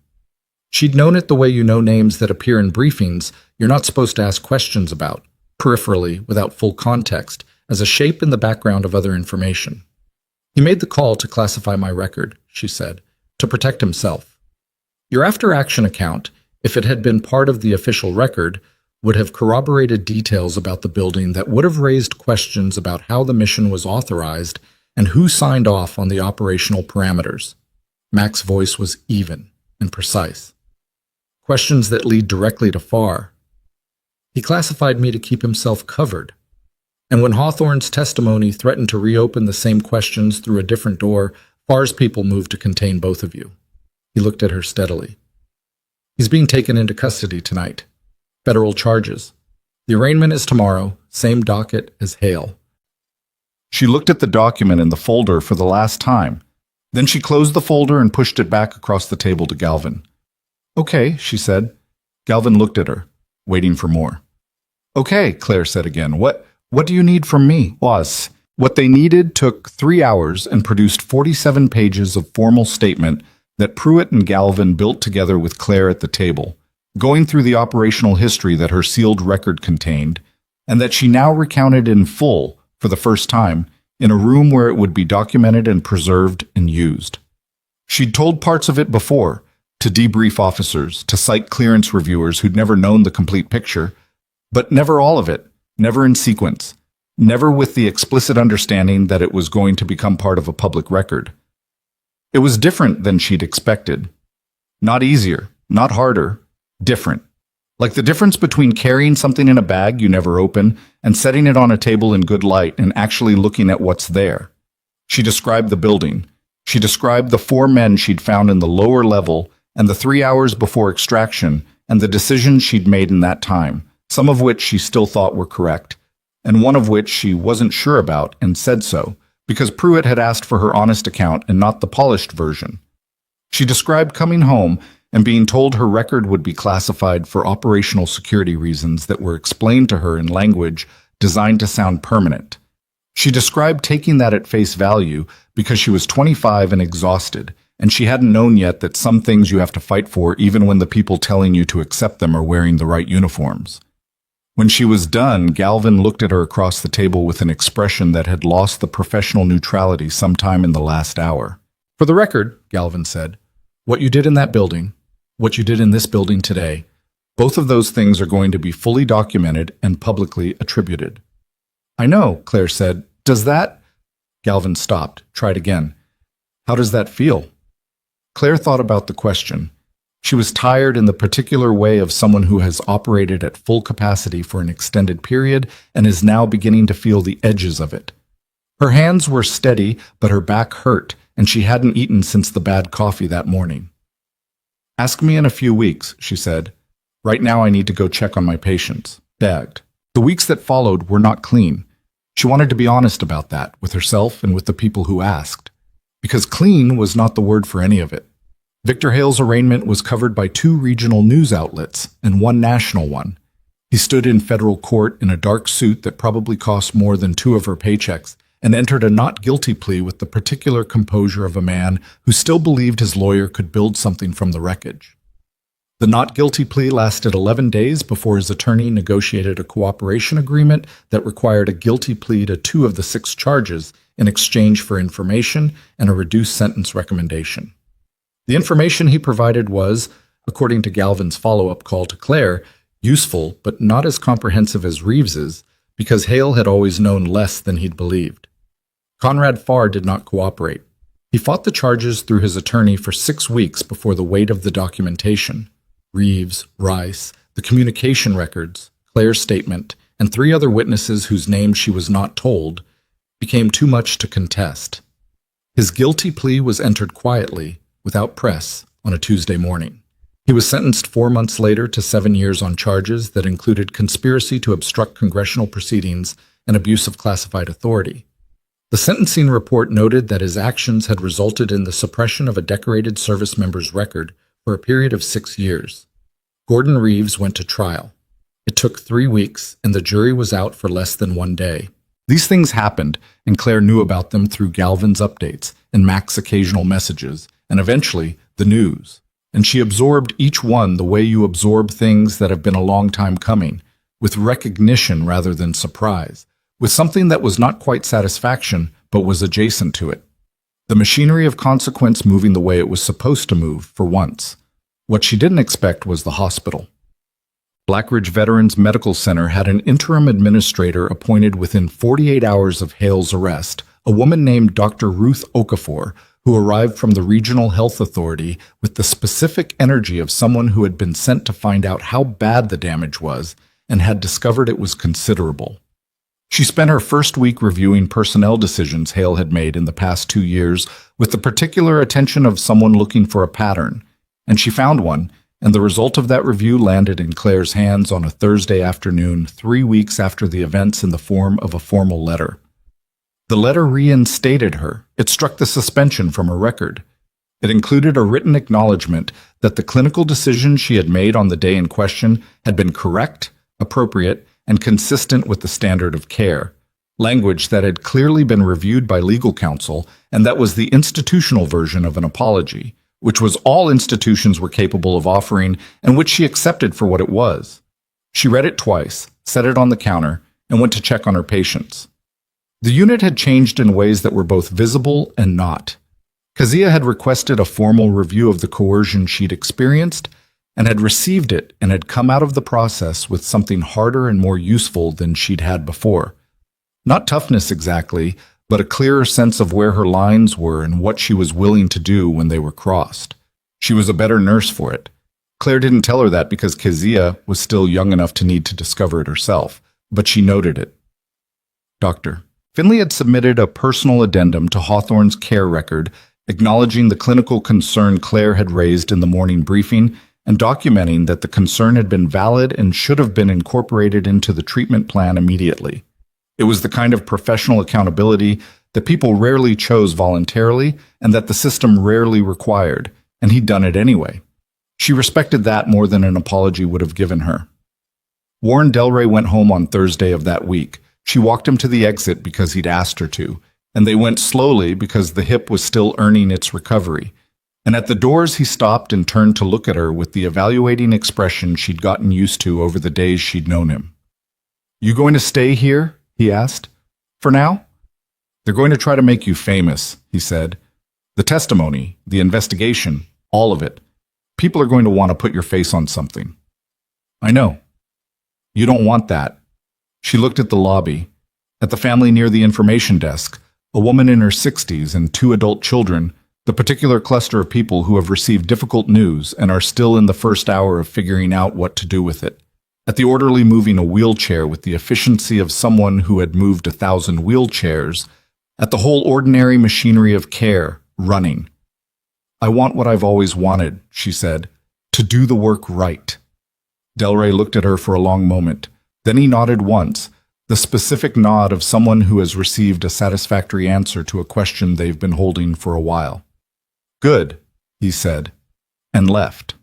She'd known it the way you know names that appear in briefings you're not supposed to ask questions about, peripherally, without full context, as a shape in the background of other information. "He made the call to classify my record," she said, "to protect himself. Your after-action account, if it had been part of the official record, would have corroborated details about the building that would have raised questions about how the mission was authorized and who signed off on the operational parameters." Mac's voice was even and precise. "Questions that lead directly to Farr. He classified me to keep himself covered. And when Hawthorne's testimony threatened to reopen the same questions through a different door, Farr's people moved to contain both of you." He looked at her steadily. "He's being taken into custody tonight. Federal charges. The arraignment is tomorrow, same docket as Hale." She looked at the document in the folder for the last time. Then she closed the folder and pushed it back across the table to Galvin. "Okay," she said. Galvin looked at her, waiting for more. "Okay," Claire said again. What do you need from me?" "Was." What they needed took 3 hours and produced 47 pages of formal statement that Pruitt and Galvin built together with Claire at the table, going through the operational history that her sealed record contained, and that she now recounted in full, for the first time, in a room where it would be documented and preserved and used. She'd told parts of it before, to debrief officers, to site clearance reviewers who'd never known the complete picture, but never all of it, never in sequence, never with the explicit understanding that it was going to become part of a public record. It was different than she'd expected. Not easier, not harder, different. Like the difference between carrying something in a bag you never open and setting it on a table in good light and actually looking at what's there. She described the building. She described the 4 men she'd found in the lower level and the 3 hours before extraction and the decisions she'd made in that time, some of which she still thought were correct, and one of which she wasn't sure about and said so, because Pruitt had asked for her honest account and not the polished version. She described coming home and being told her record would be classified for operational security reasons that were explained to her in language designed to sound permanent. She described taking that at face value because she was 25 and exhausted, and she hadn't known yet that some things you have to fight for even when the people telling you to accept them are wearing the right uniforms. When she was done, Galvin looked at her across the table with an expression that had lost the professional neutrality sometime in the last hour. "For the record," Galvin said, "what you did in that building, what you did in this building today, both of those things are going to be fully documented and publicly attributed." "I know," Claire said. "Does that—" Galvin stopped, tried again. "How does that feel?" Claire thought about the question. She was tired in the particular way of someone who has operated at full capacity for an extended period and is now beginning to feel the edges of it. Her hands were steady, but her back hurt, and she hadn't eaten since the bad coffee that morning. "Ask me in a few weeks," she said. "Right now I need to go check on my patients." Bagged. The weeks that followed were not clean. She wanted to be honest about that, with herself and with the people who asked. Because clean was not the word for any of it. Victor Hale's arraignment was covered by 2 regional news outlets and 1 national one. He stood in federal court in a dark suit that probably cost more than 2 of her paychecks and entered a not guilty plea with the particular composure of a man who still believed his lawyer could build something from the wreckage. The not guilty plea lasted 11 days before his attorney negotiated a cooperation agreement that required a guilty plea to 2 of the 6 charges in exchange for information and a reduced sentence recommendation. The information he provided was, according to Galvin's follow-up call to Claire, useful but not as comprehensive as Reeves's, because Hale had always known less than he'd believed. Conrad Farr did not cooperate. He fought the charges through his attorney for 6 weeks before the weight of the documentation. Reeves, Rice, the communication records, Claire's statement, and 3 other witnesses whose names she was not told, became too much to contest. His guilty plea was entered quietly, without press, on a Tuesday morning. He was sentenced 4 months later to 7 years on charges that included conspiracy to obstruct congressional proceedings and abuse of classified authority. The sentencing report noted that his actions had resulted in the suppression of a decorated service member's record for a period of 6 years. Gordon Reeves went to trial. It took 3 weeks, and the jury was out for less than 1 day. These things happened, and Claire knew about them through Galvin's updates and Mac's occasional messages, and eventually, the news. And she absorbed each one the way you absorb things that have been a long time coming, with recognition rather than surprise, with something that was not quite satisfaction, but was adjacent to it. The machinery of consequence moving the way it was supposed to move, for once. What she didn't expect was the hospital. Blackridge Veterans Medical Center had an interim administrator appointed within 48 hours of Hale's arrest, a woman named Dr. Ruth Okafor, who arrived from the Regional Health Authority with the specific energy of someone who had been sent to find out how bad the damage was and had discovered it was considerable. She spent her first week reviewing personnel decisions Hale had made in the past 2 years with the particular attention of someone looking for a pattern, and she found one, and the result of that review landed in Claire's hands on a Thursday afternoon 3 weeks after the events in the form of a formal letter. The letter reinstated her. It struck the suspension from her record. It included a written acknowledgement that the clinical decisions she had made on the day in question had been correct, appropriate, and consistent with the standard of care, language that had clearly been reviewed by legal counsel, and that was the institutional version of an apology, which was all institutions were capable of offering and which she accepted for what it was. She read it twice, set it on the counter, and went to check on her patients. The unit had changed in ways that were both visible and not. Kezia had requested a formal review of the coercion she'd experienced and had received it and had come out of the process with something harder and more useful than she'd had before. Not toughness exactly, but a clearer sense of where her lines were and what she was willing to do when they were crossed. She was a better nurse for it. Claire didn't tell her that because Kezia was still young enough to need to discover it herself, but she noted it. Doctor. Finley had submitted a personal addendum to Hawthorne's care record, acknowledging the clinical concern Claire had raised in the morning briefing and documenting that the concern had been valid and should have been incorporated into the treatment plan immediately. It was the kind of professional accountability that people rarely chose voluntarily and that the system rarely required, and he'd done it anyway. She respected that more than an apology would have given her. Warren Delray went home on Thursday of that week. She walked him to the exit because he'd asked her to, and they went slowly because the hip was still earning its recovery. And at the doors he stopped and turned to look at her with the evaluating expression she'd gotten used to over the days she'd known him. "You going to stay here?" he asked. "For now?" "They're going to try to make you famous," he said. "The testimony, the investigation, all of it. People are going to want to put your face on something." "I know. You don't want that." She looked at the lobby, at the family near the information desk, a woman in her 60s and 2 adult children, the particular cluster of people who have received difficult news and are still in the first hour of figuring out what to do with it. At the orderly moving a wheelchair with the efficiency of someone who had moved 1,000 wheelchairs, at the whole ordinary machinery of care, running. "I want what I've always wanted," she said, "to do the work right." Delray looked at her for a long moment. Then he nodded once, the specific nod of someone who has received a satisfactory answer to a question they've been holding for a while. "Good," he said, and left.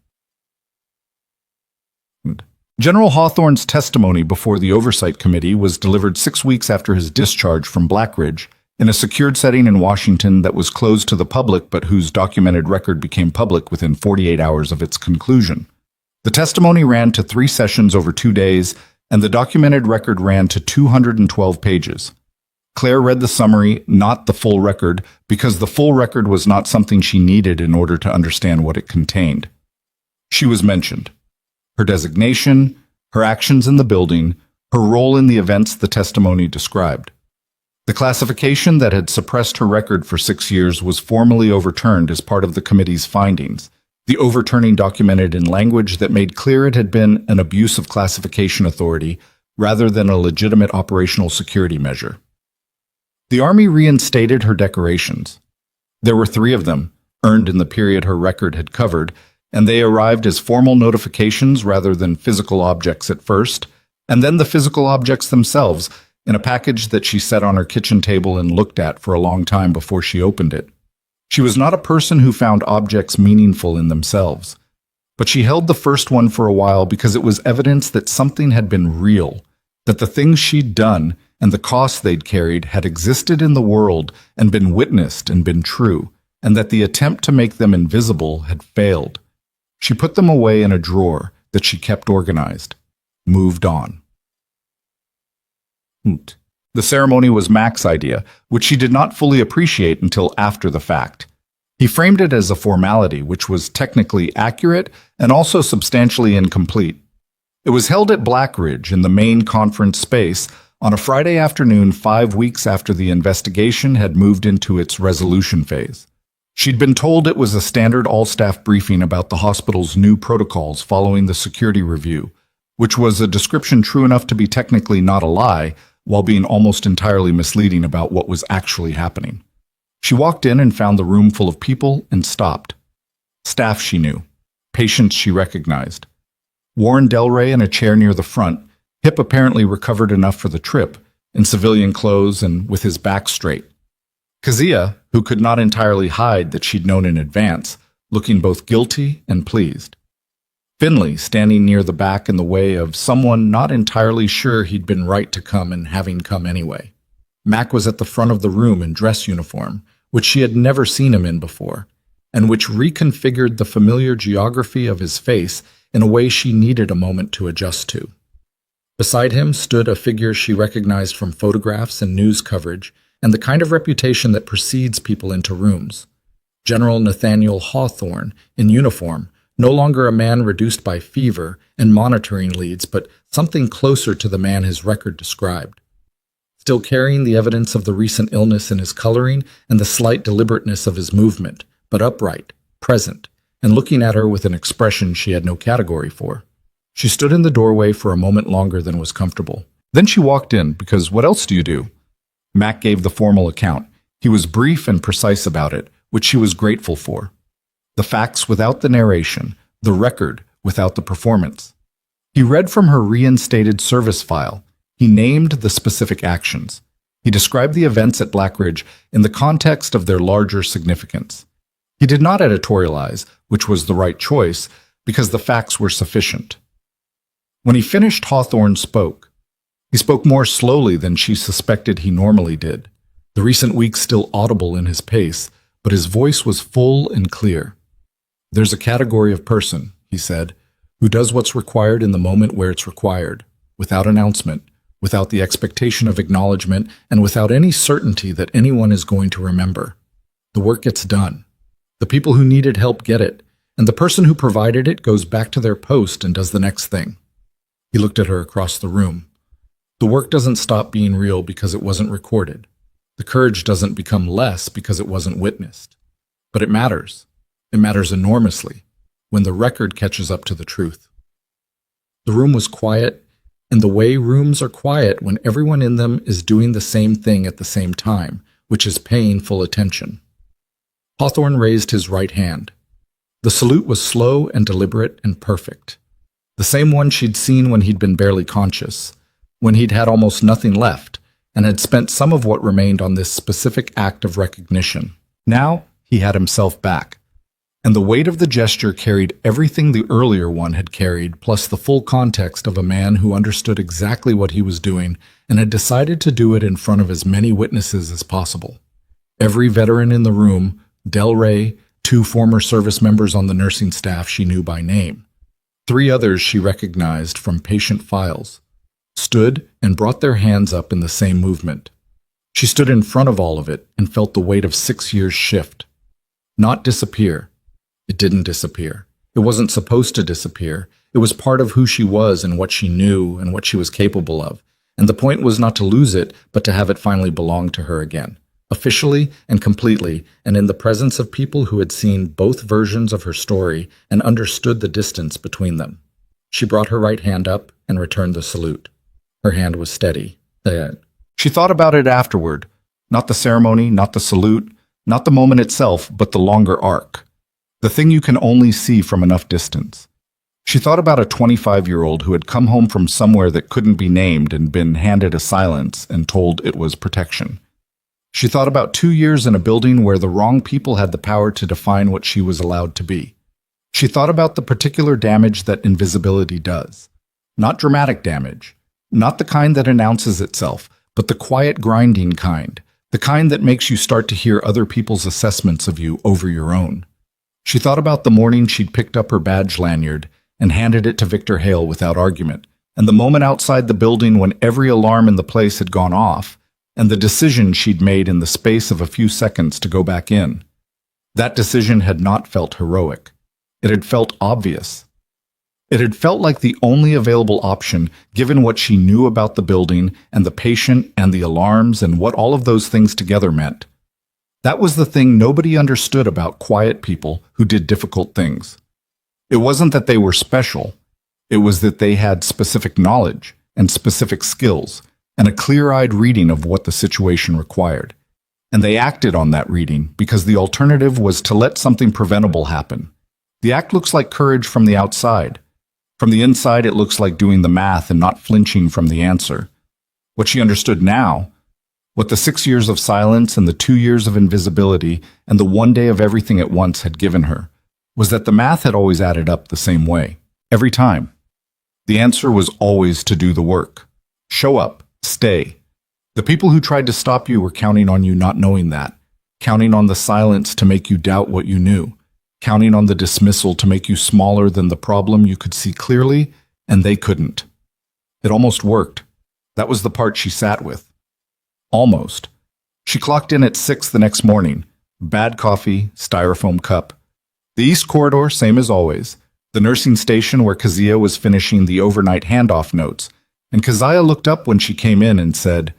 General Hawthorne's testimony before the Oversight Committee was delivered 6 weeks after his discharge from Blackridge, in a secured setting in Washington that was closed to the public but whose documented record became public within 48 hours of its conclusion. The testimony ran to 3 sessions over 2 days, and the documented record ran to 212 pages. Claire read the summary, not the full record, because the full record was not something she needed in order to understand what it contained. She was mentioned. Her designation, her actions in the building, her role in the events the testimony described. The classification that had suppressed her record for 6 years was formally overturned as part of the committee's findings, the overturning documented in language that made clear it had been an abuse of classification authority rather than a legitimate operational security measure. The army reinstated her decorations. There were 3 of them, earned in the period her record had covered, and they arrived as formal notifications rather than physical objects at first, and then the physical objects themselves in a package that she set on her kitchen table and looked at for a long time before she opened it. She was not a person who found objects meaningful in themselves, but she held the first one for a while because it was evidence that something had been real, that the things she'd done and the costs they'd carried had existed in the world and been witnessed and been true, and that the attempt to make them invisible had failed. She put them away in a drawer that she kept organized. Moved on. The ceremony was Mac's idea, which she did not fully appreciate until after the fact. He framed it as a formality which was technically accurate and also substantially incomplete. It was held at Blackridge in the main conference space on a Friday afternoon 5 weeks after the investigation had moved into its resolution phase. She'd been told it was a standard all-staff briefing about the hospital's new protocols following the security review, which was a description true enough to be technically not a lie, while being almost entirely misleading about what was actually happening. She walked in and found the room full of people and stopped. Staff she knew, patients she recognized. Warren Delray in a chair near the front, hip apparently recovered enough for the trip, in civilian clothes and with his back straight. Kazia, who could not entirely hide that she'd known in advance, looking both guilty and pleased. Finley standing near the back in the way of someone not entirely sure he'd been right to come and having come anyway. Mac was at the front of the room in dress uniform, which she had never seen him in before, and which reconfigured the familiar geography of his face in a way she needed a moment to adjust to. Beside him stood a figure she recognized from photographs and news coverage and the kind of reputation that precedes people into rooms. General Nathaniel Hawthorne, in uniform, no longer a man reduced by fever and monitoring leads, but something closer to the man his record described. Still carrying the evidence of the recent illness in his coloring and the slight deliberateness of his movement, but upright, present, and looking at her with an expression she had no category for. She stood in the doorway for a moment longer than was comfortable. Then she walked in, because what else do you do? Mac gave the formal account. He was brief and precise about it, which she was grateful for. The facts without the narration, the record without the performance. He read from her reinstated service file. He named the specific actions. He described the events at Blackridge in the context of their larger significance. He did not editorialize, which was the right choice, because the facts were sufficient. When he finished, Hawthorne spoke. He spoke more slowly than she suspected he normally did, the recent weeks still audible in his pace, but his voice was full and clear. There's a category of person, he said, who does what's required in the moment where it's required, without announcement, without the expectation of acknowledgement, and without any certainty that anyone is going to remember. The work gets done. The people who needed help get it, and the person who provided it goes back to their post and does the next thing. He looked at her across the room. The work doesn't stop being real because it wasn't recorded. The courage doesn't become less because it wasn't witnessed. But it matters. It matters enormously when the record catches up to the truth. The room was quiet, and the way rooms are quiet when everyone in them is doing the same thing at the same time, which is paying full attention. Hawthorne raised his right hand. The salute was slow and deliberate and perfect. The same one she'd seen when he'd been barely conscious, when he'd had almost nothing left, and had spent some of what remained on this specific act of recognition. Now he had himself back, and the weight of the gesture carried everything the earlier one had carried, plus the full context of a man who understood exactly what he was doing and had decided to do it in front of as many witnesses as possible. Every veteran in the room, Delray, 2 former service members on the nursing staff she knew by name, 3 others she recognized from patient files, stood and brought their hands up in the same movement. She stood in front of all of it and felt the weight of 6 years shift. Not disappear. It didn't disappear. It wasn't supposed to disappear. It was part of who she was and what she knew and what she was capable of. And the point was not to lose it, but to have it finally belong to her again, officially and completely, and in the presence of people who had seen both versions of her story and understood the distance between them. She brought her right hand up and returned the salute. Her hand was steady. She thought about it afterward, Not the ceremony, not the salute, not the moment itself, but the longer arc. The thing you can only see from enough distance. She thought about a 25-year-old who had come home from somewhere that couldn't be named and been handed a silence and told it was protection. She thought about 2 years in a building where the wrong people had the power to define what she was allowed to be. She thought about the particular damage that invisibility does. Not dramatic damage, not the kind that announces itself, but the quiet grinding kind, the kind that makes you start to hear other people's assessments of you over your own. She thought about the morning she'd picked up her badge lanyard and handed it to Victor Hale without argument, and the moment outside the building when every alarm in the place had gone off, and the decision she'd made in the space of a few seconds to go back in. That decision had not felt heroic. It had felt obvious. It had felt like the only available option, given what she knew about the building and the patient and the alarms and what all of those things together meant. That was the thing nobody understood about quiet people who did difficult things. It wasn't that they were special. It was that they had specific knowledge and specific skills and a clear-eyed reading of what the situation required. And they acted on that reading because the alternative was to let something preventable happen. The act looks like courage from the outside. From the inside, it looks like doing the math and not flinching from the answer. What she understood now, what the 6 years of silence and the 2 years of invisibility and the 1 day of everything at once had given her, was that the math had always added up the same way, every time. The answer was always to do the work. Show up, stay. The people who tried to stop you were counting on you not knowing that, counting on the silence to make you doubt what you knew, counting on the dismissal to make you smaller than the problem you could see clearly, and they couldn't. It almost worked. That was the part she sat with. Almost. She clocked in at 6 the next morning. Bad coffee, styrofoam cup. The East Corridor, same as always. The nursing station where Keziah was finishing the overnight handoff notes. And Keziah looked up when she came in and said,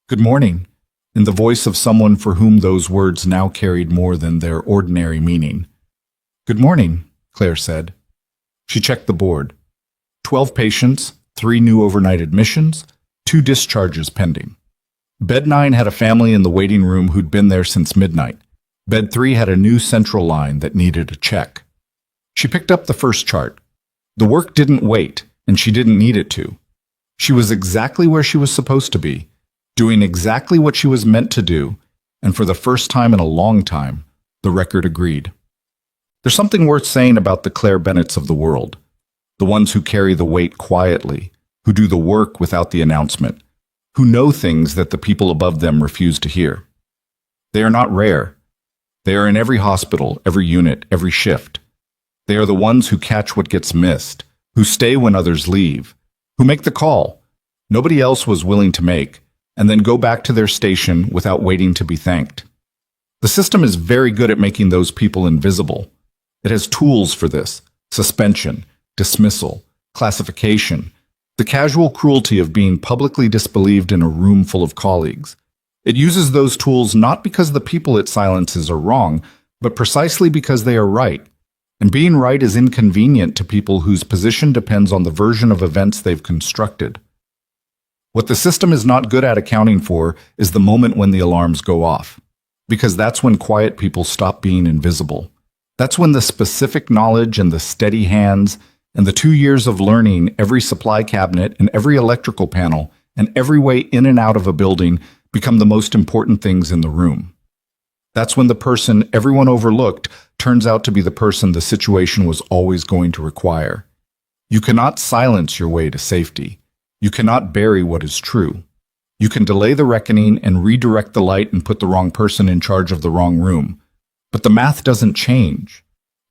"Good morning," in the voice of someone for whom those words now carried more than their ordinary meaning. "Good morning," Claire said. She checked the board. 12 patients, 3 new overnight admissions, 2 discharges pending. Bed 9 had a family in the waiting room who'd been there since midnight. Bed 3 had a new central line that needed a check. She picked up the first chart. The work didn't wait, and she didn't need it to. She was exactly where she was supposed to be, doing exactly what she was meant to do, and for the first time in a long time, the record agreed. There's something worth saying about the Claire Bennetts of the world, the ones who carry the weight quietly, who do the work without the announcement, who know things that the people above them refuse to hear. They are not rare. They are in every hospital, every unit, every shift. They are the ones who catch what gets missed, who stay when others leave, who make the call nobody else was willing to make, and then go back to their station without waiting to be thanked. The system is very good at making those people invisible. It has tools for this: suspension, dismissal, classification, the casual cruelty of being publicly disbelieved in a room full of colleagues. It uses those tools not because the people it silences are wrong, but precisely because they are right. And being right is inconvenient to people whose position depends on the version of events they've constructed. What the system is not good at accounting for is the moment when the alarms go off, because that's when quiet people stop being invisible. That's when the specific knowledge and the steady hands and the 2 years of learning every supply cabinet and every electrical panel and every way in and out of a building become the most important things in the room. That's when the person everyone overlooked turns out to be the person the situation was always going to require. You cannot silence your way to safety. You cannot bury what is true. You can delay the reckoning and redirect the light and put the wrong person in charge of the wrong room. But the math doesn't change.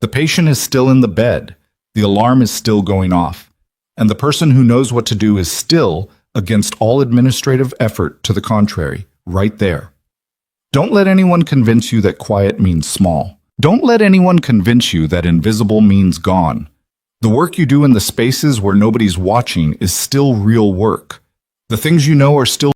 The patient is still in the bed. The alarm is still going off. And the person who knows what to do is still, against all administrative effort to the contrary, right there. Don't let anyone convince you that quiet means small. Don't let anyone convince you that invisible means gone. The work you do in the spaces where nobody's watching is still real work. The things you know are still